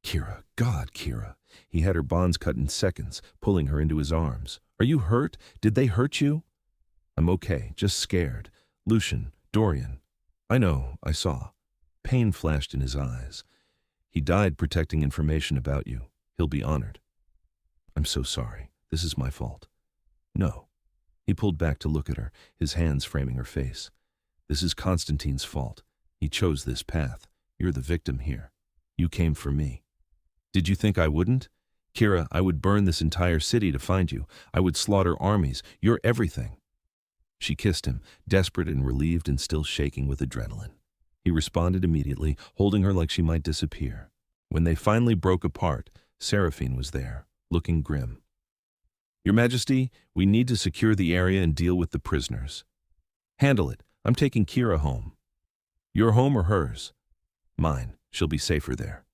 Keira, God, Keira. He had her bonds cut in seconds, pulling her into his arms. Are you hurt? Did they hurt you? I'm okay, just scared. Lucian, Dorian. I know, I saw. Pain flashed in his eyes. He died protecting information about you. He'll be honored. I'm so sorry. This is my fault. No. He pulled back to look at her, his hands framing her face. This is Constantine's fault. He chose this path. You're the victim here. You came for me. Did you think I wouldn't? Keira, I would burn this entire city to find you. I would slaughter armies. You're everything. She kissed him, desperate and relieved and still shaking with adrenaline. He responded immediately, holding her like she might disappear. When they finally broke apart, Seraphine was there, looking grim. "Your Majesty, we need to secure the area and deal with the prisoners." "Handle it. I'm taking Keira home." "Your home or hers?" "Mine. She'll be safer there."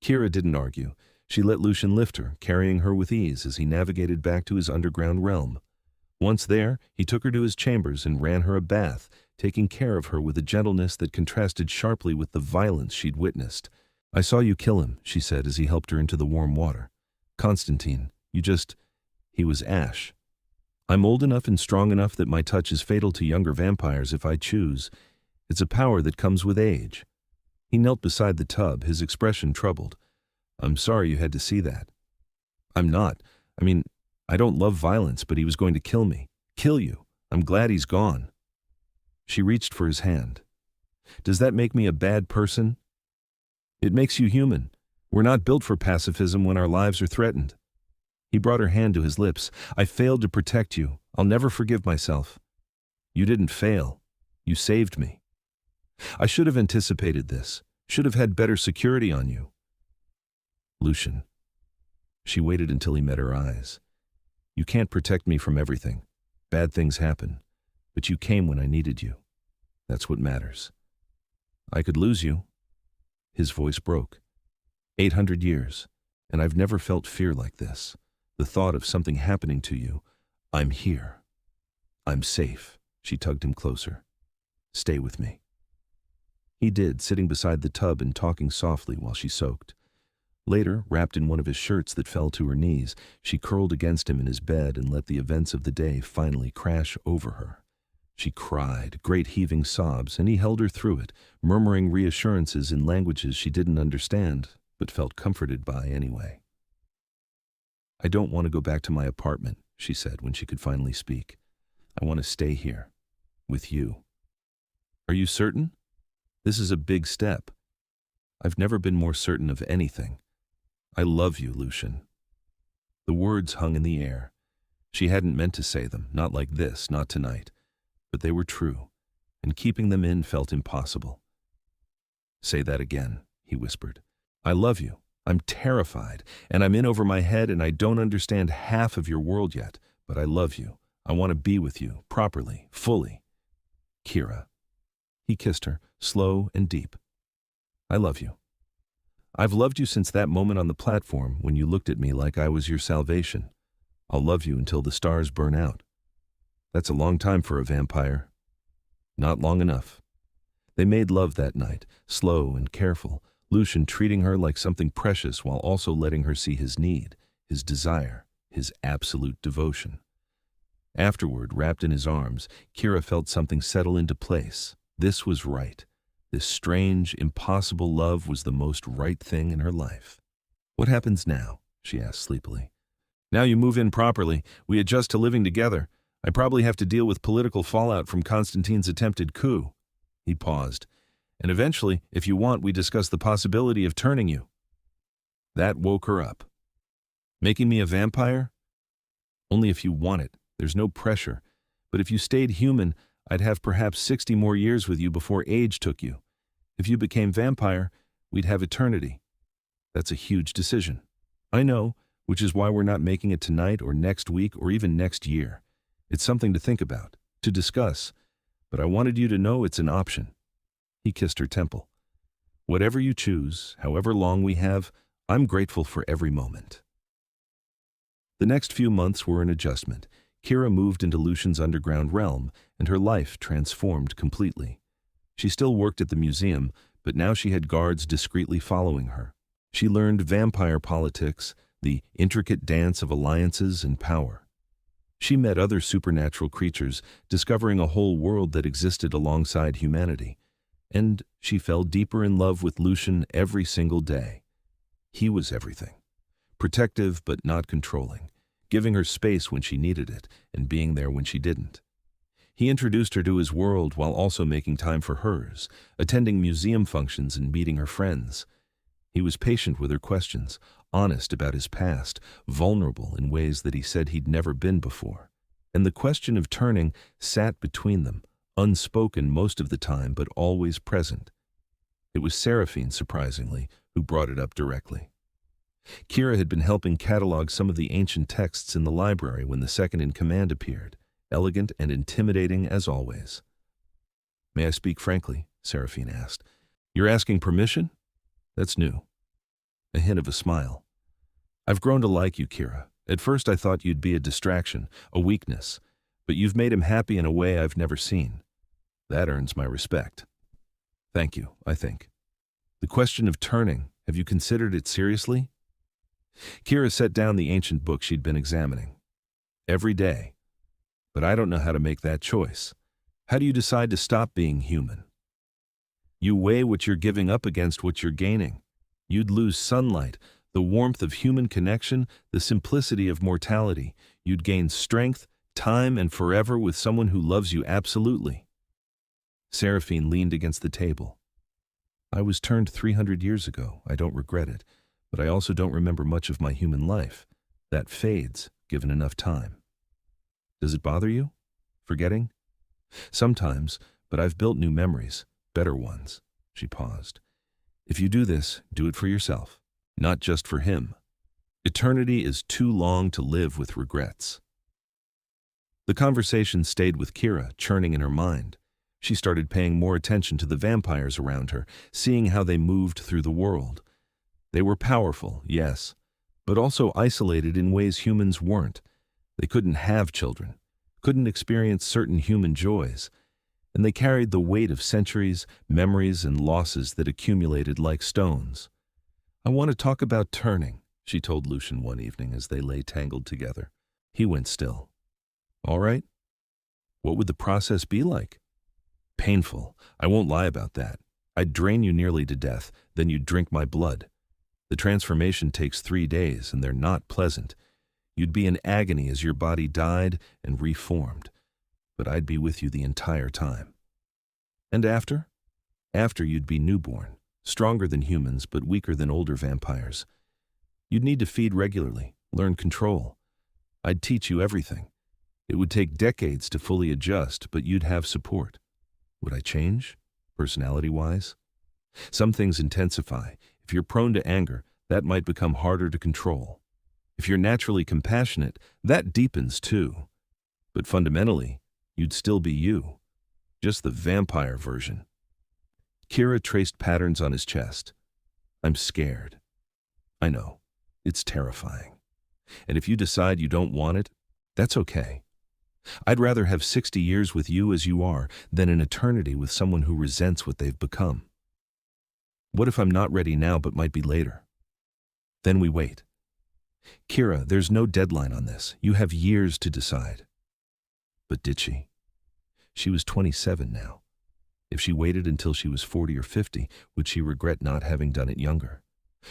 Keira didn't argue. She let Lucian lift her, carrying her with ease as he navigated back to his underground realm. Once there, he took her to his chambers and ran her a bath, taking care of her with a gentleness that contrasted sharply with the violence she'd witnessed. "I saw you kill him," she said as he helped her into the warm water. "Constantine, He was ash. I'm old enough and strong enough that my touch is fatal to younger vampires if I choose. It's a power that comes with age." He knelt beside the tub, his expression troubled. "I'm sorry you had to see that." "I'm not. I don't love violence, but he was going to kill me. Kill you. I'm glad he's gone." She reached for his hand. "Does that make me a bad person?" "It makes you human. We're not built for pacifism when our lives are threatened." He brought her hand to his lips. "I failed to protect you. I'll never forgive myself." "You didn't fail. You saved me. I should have anticipated this. Should have had better security on you." "Lucian." She waited until he met her eyes. "You can't protect me from everything. Bad things happen. But you came when I needed you. That's what matters." "I could lose you." His voice broke. 800 years, and I've never felt fear like this. The thought of something happening to you. I'm here. I'm safe." She tugged him closer. "Stay with me." He did, sitting beside the tub and talking softly while she soaked. Later, wrapped in one of his shirts that fell to her knees, she curled against him in his bed and let the events of the day finally crash over her. She cried, great heaving sobs, and he held her through it, murmuring reassurances in languages she didn't understand, but felt comforted by anyway. "I don't want to go back to my apartment," she said when she could finally speak. "I want to stay here. With you." "Are you certain? This is a big step." "I've never been more certain of anything. I love you, Lucian." The words hung in the air. She hadn't meant to say them, not like this, not tonight. But they were true, and keeping them in felt impossible. "Say that again," he whispered. "I love you. I'm terrified, and I'm in over my head, and I don't understand half of your world yet, but I love you. I want to be with you, properly, fully. Keira." He kissed her, slow and deep. "I love you. I've loved you since that moment on the platform when you looked at me like I was your salvation. I'll love you until the stars burn out." That's a long time for a vampire. Not long enough. They made love that night, slow and careful, Lucian treating her like something precious while also letting her see his need, his desire, his absolute devotion. Afterward, wrapped in his arms, Keira felt something settle into place. This was right. This strange, impossible love was the most right thing in her life. "What happens now?" she asked sleepily. "Now you move in properly. We adjust to living together. I probably have to deal with political fallout from Constantine's attempted coup." He paused. "And eventually, if you want, we discuss the possibility of turning you." That woke her up. "Making me a vampire?" "Only if you want it. There's no pressure. But if you stayed human, I'd have perhaps 60 more years with you before age took you. If you became vampire, we'd have eternity. That's a huge decision. I know, which is why we're not making it tonight or next week or even next year. It's something to think about, to discuss, but I wanted you to know it's an option." He kissed her temple. "Whatever you choose, however long we have, I'm grateful for every moment." The next few months were an adjustment. Keira moved into Lucian's underground realm, and her life transformed completely. She still worked at the museum, but now she had guards discreetly following her. She learned vampire politics, the intricate dance of alliances and power. She met other supernatural creatures, discovering a whole world that existed alongside humanity. And she fell deeper in love with Lucian every single day. He was everything. Protective but not controlling, giving her space when she needed it and being there when she didn't. He introduced her to his world while also making time for hers, attending museum functions and meeting her friends. He was patient with her questions, honest about his past, vulnerable in ways that he said he'd never been before. And the question of turning sat between them, unspoken most of the time but always present. It was Seraphine, surprisingly, who brought it up directly. Keira had been helping catalog some of the ancient texts in the library when the second-in-command appeared, elegant and intimidating as always. "May I speak frankly?" Seraphine asked. "You're asking permission? That's new." A hint of a smile. "I've grown to like you, Keira. At first I thought you'd be a distraction, a weakness, but you've made him happy in a way I've never seen. That earns my respect." "Thank you, I think. The question of turning, have you considered it seriously?" Keira set down the ancient book she'd been examining. "Every day. But I don't know how to make that choice. How do you decide to stop being human? You weigh what you're giving up against what you're gaining. You'd lose sunlight, the warmth of human connection, the simplicity of mortality. You'd gain strength, time, and forever with someone who loves you absolutely." Seraphine leaned against the table. "I was turned 300 years ago. I don't regret it, but I also don't remember much of my human life. That fades, given enough time." "Does it bother you? Forgetting?" "Sometimes, but I've built new memories, better ones." She paused. "If you do this, do it for yourself, not just for him. Eternity is too long to live with regrets." The conversation stayed with Keira, churning in her mind. She started paying more attention to the vampires around her, seeing how they moved through the world. They were powerful, yes, but also isolated in ways humans weren't. They couldn't have children, couldn't experience certain human joys, and they carried the weight of centuries, memories, and losses that accumulated like stones. "I want to talk about turning," she told Lucian one evening as they lay tangled together. He went still. "All right. What would the process be like?" "Painful. I won't lie about that. I'd drain you nearly to death, then you'd drink my blood. The transformation takes 3 days, and they're not pleasant. You'd be in agony as your body died and reformed, but I'd be with you the entire time." "And after?" "After you'd be newborn, stronger than humans but weaker than older vampires. You'd need to feed regularly, learn control. I'd teach you everything. It would take decades to fully adjust, but you'd have support. Would I change, personality-wise?" "Some things intensify. If you're prone to anger, that might become harder to control. If you're naturally compassionate, that deepens too. But fundamentally, you'd still be you, just the vampire version." Keira traced patterns on his chest. "I'm scared." "I know. It's terrifying. And if you decide you don't want it, that's okay. I'd rather have 60 years with you as you are than an eternity with someone who resents what they've become." "What if I'm not ready now but might be later?" "Then we wait." "Keira, there's no deadline on this. You have years to decide." But did she? She was 27 now. If she waited until she was 40 or 50, would she regret not having done it younger?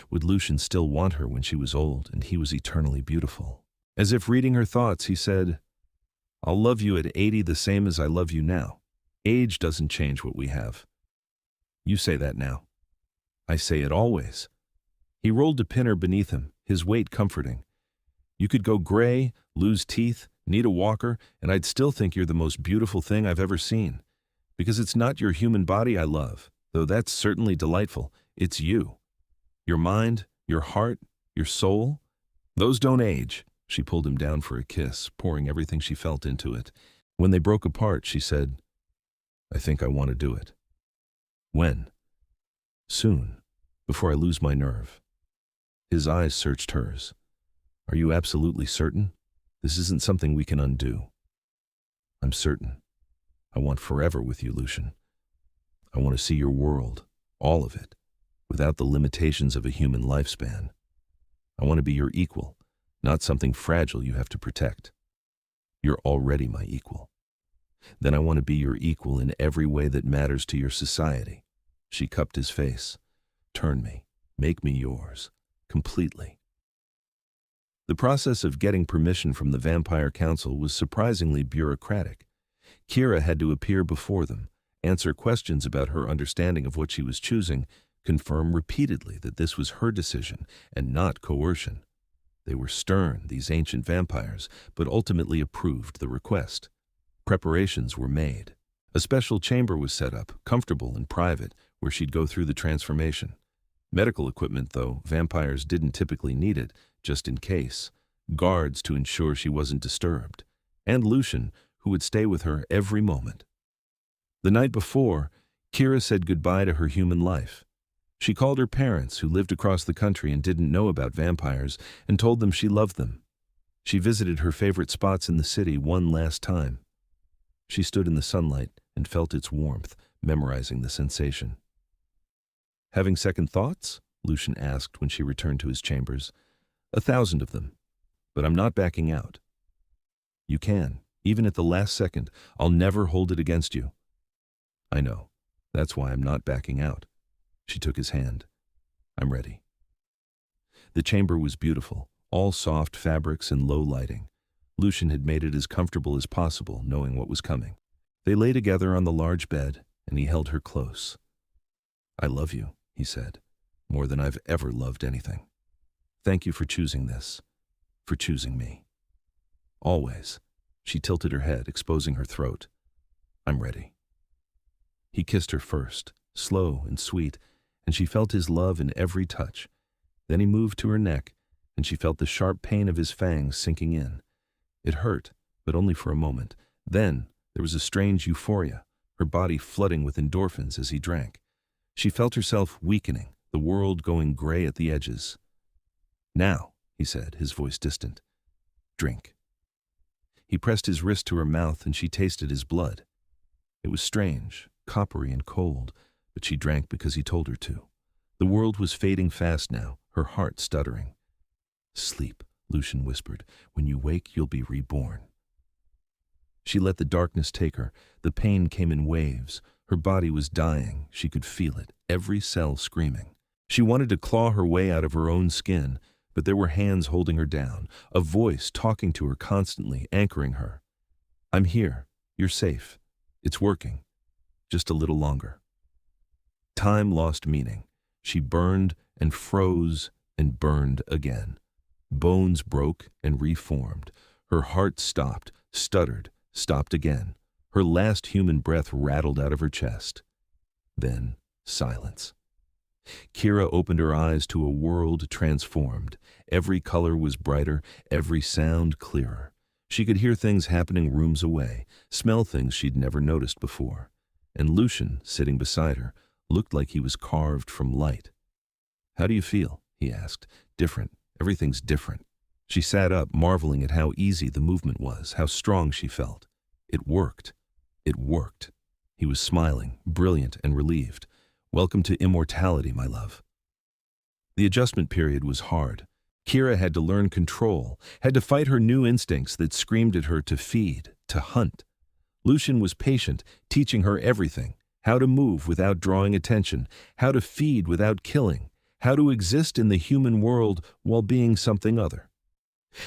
Would Lucian still want her when she was old and he was eternally beautiful? As if reading her thoughts, he said, "I'll love you at 80 the same as I love you now. Age doesn't change what we have." "You say that now." "I say it always." He rolled to pin her beneath him, his weight comforting. "You could go gray, lose teeth, need a walker, and I'd still think you're the most beautiful thing I've ever seen. Because it's not your human body I love, though that's certainly delightful. It's you. Your mind, your heart, your soul. Those don't age." She pulled him down for a kiss, pouring everything she felt into it. When they broke apart, she said, "I think I want to do it." "When?" "Soon, before I lose my nerve." His eyes searched hers. "Are you absolutely certain? This isn't something we can undo." "I'm certain. I want forever with you, Lucian. I want to see your world, all of it, without the limitations of a human lifespan. I want to be your equal, not something fragile you have to protect. You're already my equal. Then I want to be your equal in every way that matters to your society." She cupped his face. "Turn me, make me yours, completely." The process of getting permission from the Vampire Council was surprisingly bureaucratic. Keira had to appear before them, answer questions about her understanding of what she was choosing, confirm repeatedly that this was her decision and not coercion. They were stern, these ancient vampires, but ultimately approved the request. Preparations were made. A special chamber was set up, comfortable and private, where she'd go through the transformation. Medical equipment, though, vampires didn't typically need it, just in case. Guards to ensure she wasn't disturbed. And Lucian, who would stay with her every moment. The night before, Keira said goodbye to her human life. She called her parents, who lived across the country and didn't know about vampires, and told them she loved them. She visited her favorite spots in the city one last time. She stood in the sunlight and felt its warmth, memorizing the sensation. "Having second thoughts?" Lucian asked when she returned to his chambers. "1,000 of them. But I'm not backing out." "You can, even at the last second. I'll never hold it against you." "I know. That's why I'm not backing out." She took his hand. "I'm ready." The chamber was beautiful, all soft fabrics and low lighting. Lucian had made it as comfortable as possible, knowing what was coming. They lay together on the large bed, and he held her close. "I love you," he said, "more than I've ever loved anything. Thank you for choosing this, for choosing me. Always." She tilted her head, exposing her throat. "I'm ready." He kissed her first, slow and sweet, and she felt his love in every touch. Then he moved to her neck, and she felt the sharp pain of his fangs sinking in. It hurt, but only for a moment. Then there was a strange euphoria, her body flooding with endorphins as he drank. She felt herself weakening, the world going gray at the edges. "Now," he said, his voice distant. "Drink." He pressed his wrist to her mouth, and she tasted his blood. It was strange, coppery and cold, but she drank because he told her to. The world was fading fast now, her heart stuttering. "Sleep," Lucian whispered. "When you wake, you'll be reborn." She let the darkness take her. The pain came in waves. Her body was dying. She could feel it, every cell screaming. She wanted to claw her way out of her own skin, but there were hands holding her down, a voice talking to her constantly, anchoring her. "I'm here. You're safe. It's working. Just a little longer." Time lost meaning. She burned and froze and burned again. Bones broke and reformed. Her heart stopped, stuttered, stopped again. Her last human breath rattled out of her chest. Then silence. Keira opened her eyes to a world transformed. Every color was brighter, every sound clearer. She could hear things happening rooms away, smell things she'd never noticed before. And Lucian, sitting beside her, looked like he was carved from light. "How do you feel?" he asked. "Different. Everything's different." She sat up, marveling at how easy the movement was, how strong she felt. It worked. It worked. He was smiling, brilliant and relieved. "Welcome to immortality, my love." The adjustment period was hard. Keira had to learn control, had to fight her new instincts that screamed at her to feed, to hunt. Lucian was patient, teaching her everything: how to move without drawing attention, how to feed without killing, how to exist in the human world while being something other.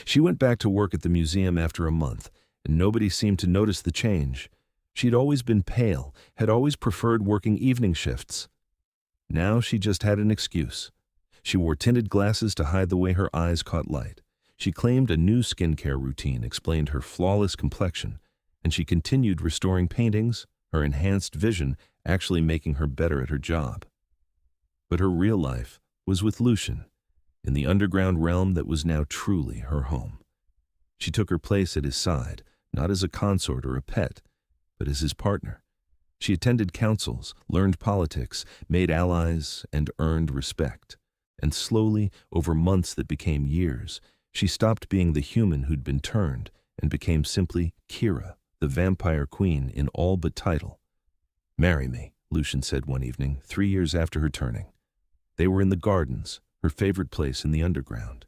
She went back to work at the museum after a month, and nobody seemed to notice the change. She'd always been pale, had always preferred working evening shifts. Now she just had an excuse. She wore tinted glasses to hide the way her eyes caught light. She claimed a new skincare routine explained her flawless complexion, and she continued restoring paintings, her enhanced vision actually making her better at her job. But her real life was with Lucian, in the underground realm that was now truly her home. She took her place at his side, not as a consort or a pet, but as his partner. She attended councils, learned politics, made allies, and earned respect. And slowly, over months that became years, she stopped being the human who'd been turned and became simply Keira, the vampire queen in all but title. "Marry me," Lucian said one evening, 3 years after her turning. They were in the gardens, her favorite place in the underground.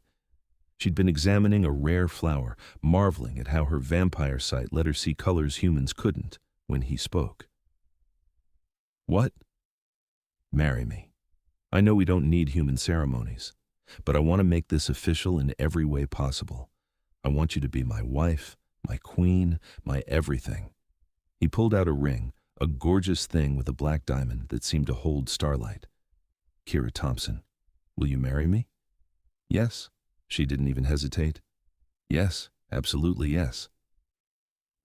She'd been examining a rare flower, marveling at how her vampire sight let her see colors humans couldn't, when he spoke. "What?" "Marry me. I know we don't need human ceremonies, but I want to make this official in every way possible. I want you to be my wife, my queen, my everything." He pulled out a ring, a gorgeous thing with a black diamond that seemed to hold starlight. "Keira Thompson, will you marry me?" "Yes." She didn't even hesitate. "Yes, absolutely yes."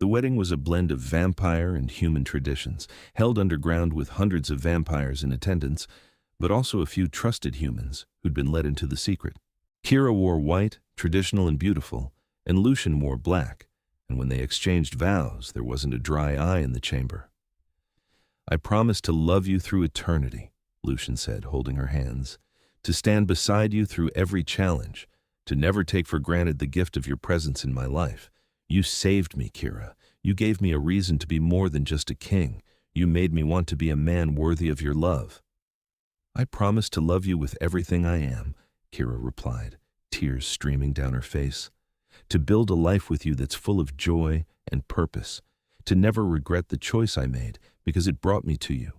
The wedding was a blend of vampire and human traditions, held underground with hundreds of vampires in attendance, but also a few trusted humans who'd been let into the secret. Keira wore white, traditional and beautiful, and Lucian wore black, and when they exchanged vows, there wasn't a dry eye in the chamber. "I promise to love you through eternity," Lucian said, holding her hands, "to stand beside you through every challenge, to never take for granted the gift of your presence in my life. You saved me, Keira. You gave me a reason to be more than just a king. You made me want to be a man worthy of your love." "I promise to love you with everything I am," Keira replied, tears streaming down her face. "To build a life with you that's full of joy and purpose. To never regret the choice I made, because it brought me to you.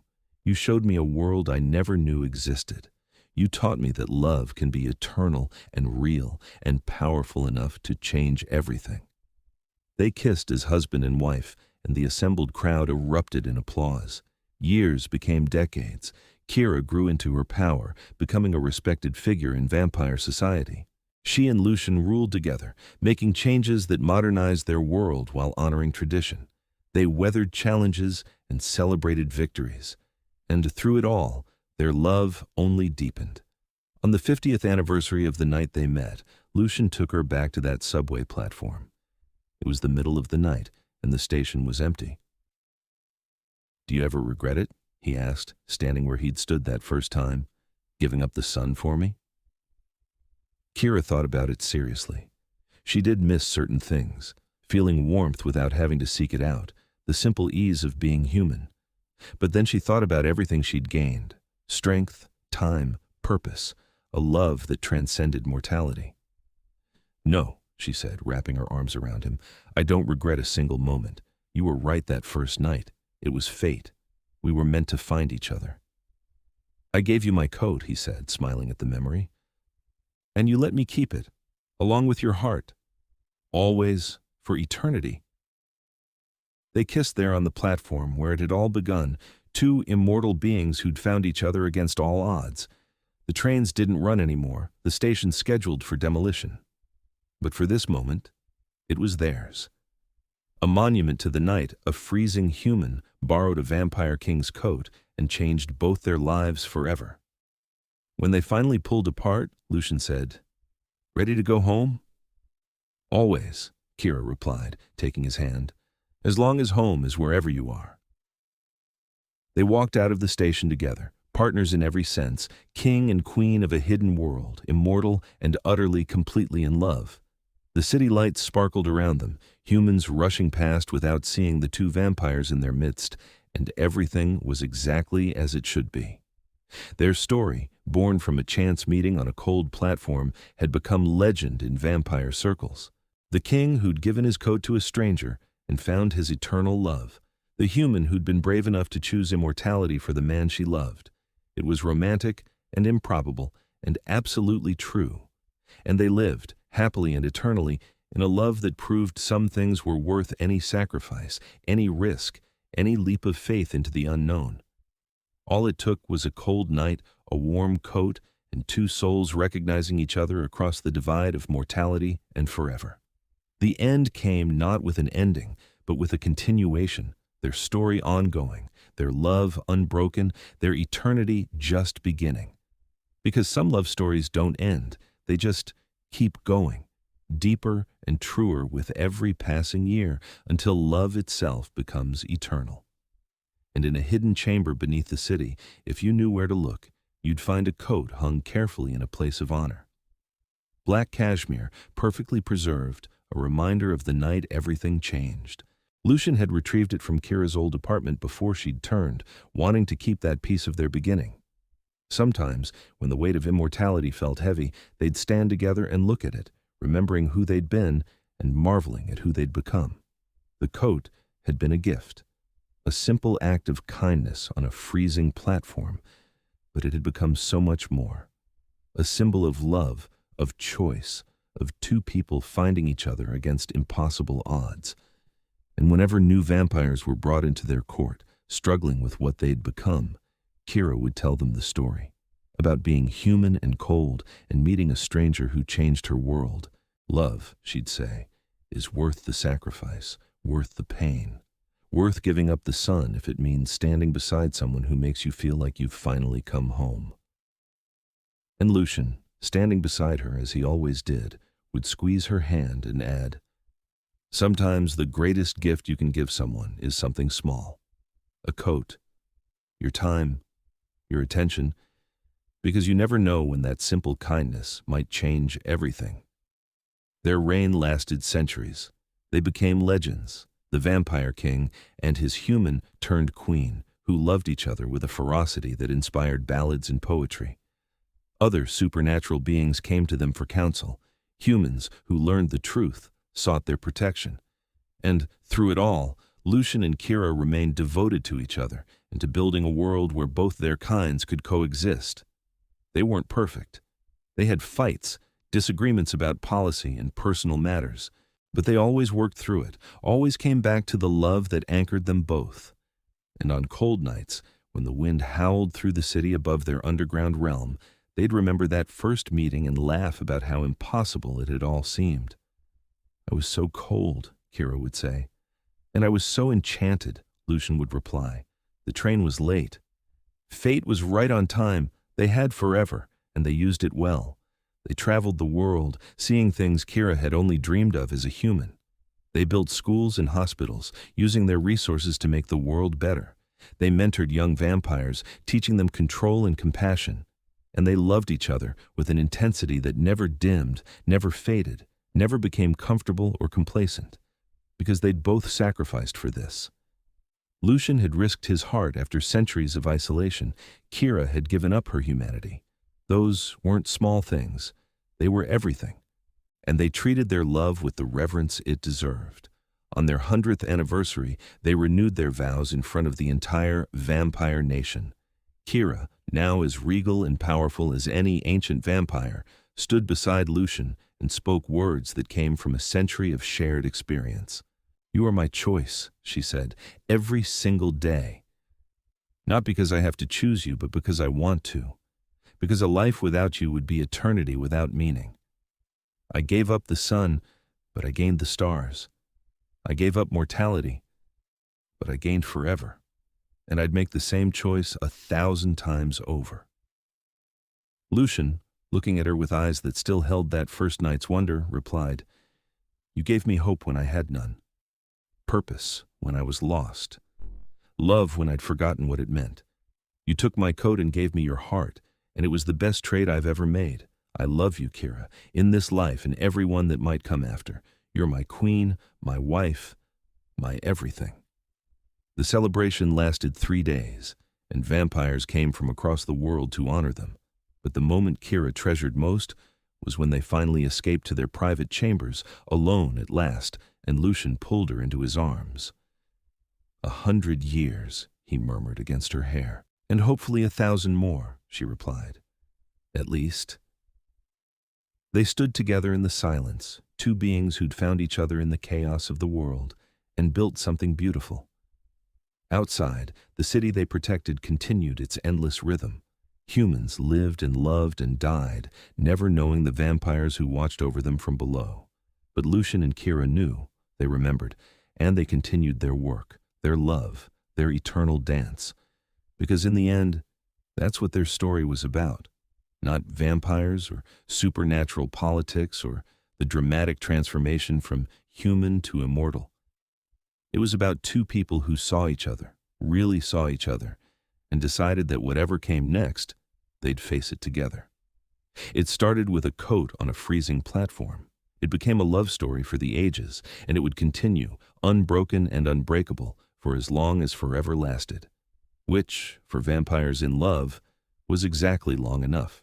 You showed me a world I never knew existed. You taught me that love can be eternal and real and powerful enough to change everything." They kissed as husband and wife, and the assembled crowd erupted in applause. Years became decades. Keira grew into her power, becoming a respected figure in vampire society. She and Lucian ruled together, making changes that modernized their world while honoring tradition. They weathered challenges and celebrated victories. And through it all, their love only deepened. On the 50th anniversary of the night they met, Lucian took her back to that subway platform. It was the middle of the night, and the station was empty. "Do you ever regret it?" he asked, standing where he'd stood that first time. "Giving up the sun for me?" Keira thought about it seriously. She did miss certain things, feeling warmth without having to seek it out, the simple ease of being human. But then she thought about everything she'd gained: strength, time, purpose, a love that transcended mortality. "No," she said, wrapping her arms around him. "I don't regret a single moment. You were right that first night. It was fate. We were meant to find each other." "I gave you my coat," he said, smiling at the memory. "And you let me keep it, along with your heart. Always, for eternity." They kissed there on the platform where it had all begun, two immortal beings who'd found each other against all odds. The trains didn't run anymore, the station scheduled for demolition. But for this moment, it was theirs. A monument to the night, a freezing human borrowed a vampire king's coat and changed both their lives forever. When they finally pulled apart, Lucian said, "Ready to go home?" "Always," Keira replied, taking his hand. "As long as home is wherever you are." They walked out of the station together, partners in every sense, king and queen of a hidden world, immortal and utterly, completely in love. The city lights sparkled around them, humans rushing past without seeing the two vampires in their midst, and everything was exactly as it should be. Their story, born from a chance meeting on a cold platform, had become legend in vampire circles. The king who'd given his coat to a stranger and found his eternal love. The human who'd been brave enough to choose immortality for the man she loved. It was romantic and improbable and absolutely true. And they lived, happily and eternally, in a love that proved some things were worth any sacrifice, any risk, any leap of faith into the unknown. All it took was a cold night, a warm coat, and two souls recognizing each other across the divide of mortality and forever. The end came not with an ending, but with a continuation, their story ongoing, their love unbroken, their eternity just beginning. Because some love stories don't end, they just keep going, deeper and truer with every passing year, until love itself becomes eternal. And in a hidden chamber beneath the city, if you knew where to look, you'd find a coat hung carefully in a place of honor. Black cashmere, perfectly preserved, a reminder of the night everything changed. Lucian had retrieved it from Keira's old apartment before she'd turned, wanting to keep that piece of their beginning. Sometimes, when the weight of immortality felt heavy, they'd stand together and look at it, remembering who they'd been and marveling at who they'd become. The coat had been a gift, a simple act of kindness on a freezing platform, but it had become so much more. A symbol of love, of choice, of two people finding each other against impossible odds. And whenever new vampires were brought into their court, struggling with what they'd become, Keira would tell them the story, about being human and cold and meeting a stranger who changed her world. Love, she'd say, is worth the sacrifice, worth the pain, worth giving up the sun if it means standing beside someone who makes you feel like you've finally come home. And Lucian, standing beside her as he always did, would squeeze her hand and add, "Sometimes the greatest gift you can give someone is something small. A coat, your time, your attention, because you never know when that simple kindness might change everything." Their reign lasted centuries. They became legends, the Vampire King and his human-turned-queen, who loved each other with a ferocity that inspired ballads and poetry. Other supernatural beings came to them for counsel. Humans who learned the truth sought their protection. And through it all, Lucian and Keira remained devoted to each other and to building a world where both their kinds could coexist. They weren't perfect. They had fights, disagreements about policy and personal matters, but they always worked through it, always came back to the love that anchored them both. And on cold nights, when the wind howled through the city above their underground realm, they'd remember that first meeting and laugh about how impossible it had all seemed. "I was so cold," Keira would say. "And I was so enchanted," Lucian would reply. "The train was late. Fate was right on time. They had forever, and they used it well. They traveled the world, seeing things Keira had only dreamed of as a human. They built schools and hospitals, using their resources to make the world better. They mentored young vampires, teaching them control and compassion. And they loved each other with an intensity that never dimmed, never faded, never became comfortable or complacent, because they'd both sacrificed for this." Lucian had risked his heart after centuries of isolation. Keira had given up her humanity. Those weren't small things. They were everything. And they treated their love with the reverence it deserved. On their 100th anniversary, they renewed their vows in front of the entire vampire nation. Keira, now as regal and powerful as any ancient vampire, stood beside Lucian and spoke words that came from a century of shared experience. "You are my choice," she said, "every single day. Not because I have to choose you, but because I want to. Because a life without you would be eternity without meaning. I gave up the sun, but I gained the stars. I gave up mortality, but I gained forever. And I'd make the same choice 1,000 times over." Lucian, looking at her with eyes that still held that first night's wonder, replied, "You gave me hope when I had none. Purpose when I was lost. Love when I'd forgotten what it meant. You took my coat and gave me your heart, and it was the best trade I've ever made. I love you, Keira, in this life and every one that might come after. You're my queen, my wife, my everything." The celebration lasted 3 days, and vampires came from across the world to honor them. But the moment Keira treasured most was when they finally escaped to their private chambers, alone at last, and Lucian pulled her into his arms. 100 years, he murmured against her hair. "And hopefully 1,000 more," she replied. "At least." They stood together in the silence, two beings who'd found each other in the chaos of the world, and built something beautiful. Outside, the city they protected continued its endless rhythm. Humans lived and loved and died, never knowing the vampires who watched over them from below. But Lucian and Keira knew, they remembered, and they continued their work, their love, their eternal dance. Because in the end, that's what their story was about. Not vampires or supernatural politics or the dramatic transformation from human to immortal. It was about two people who saw each other, really saw each other, and decided that whatever came next, they'd face it together. It started with a coat on a freezing platform. It became a love story for the ages, and it would continue, unbroken and unbreakable, for as long as forever lasted. Which, for vampires in love, was exactly long enough.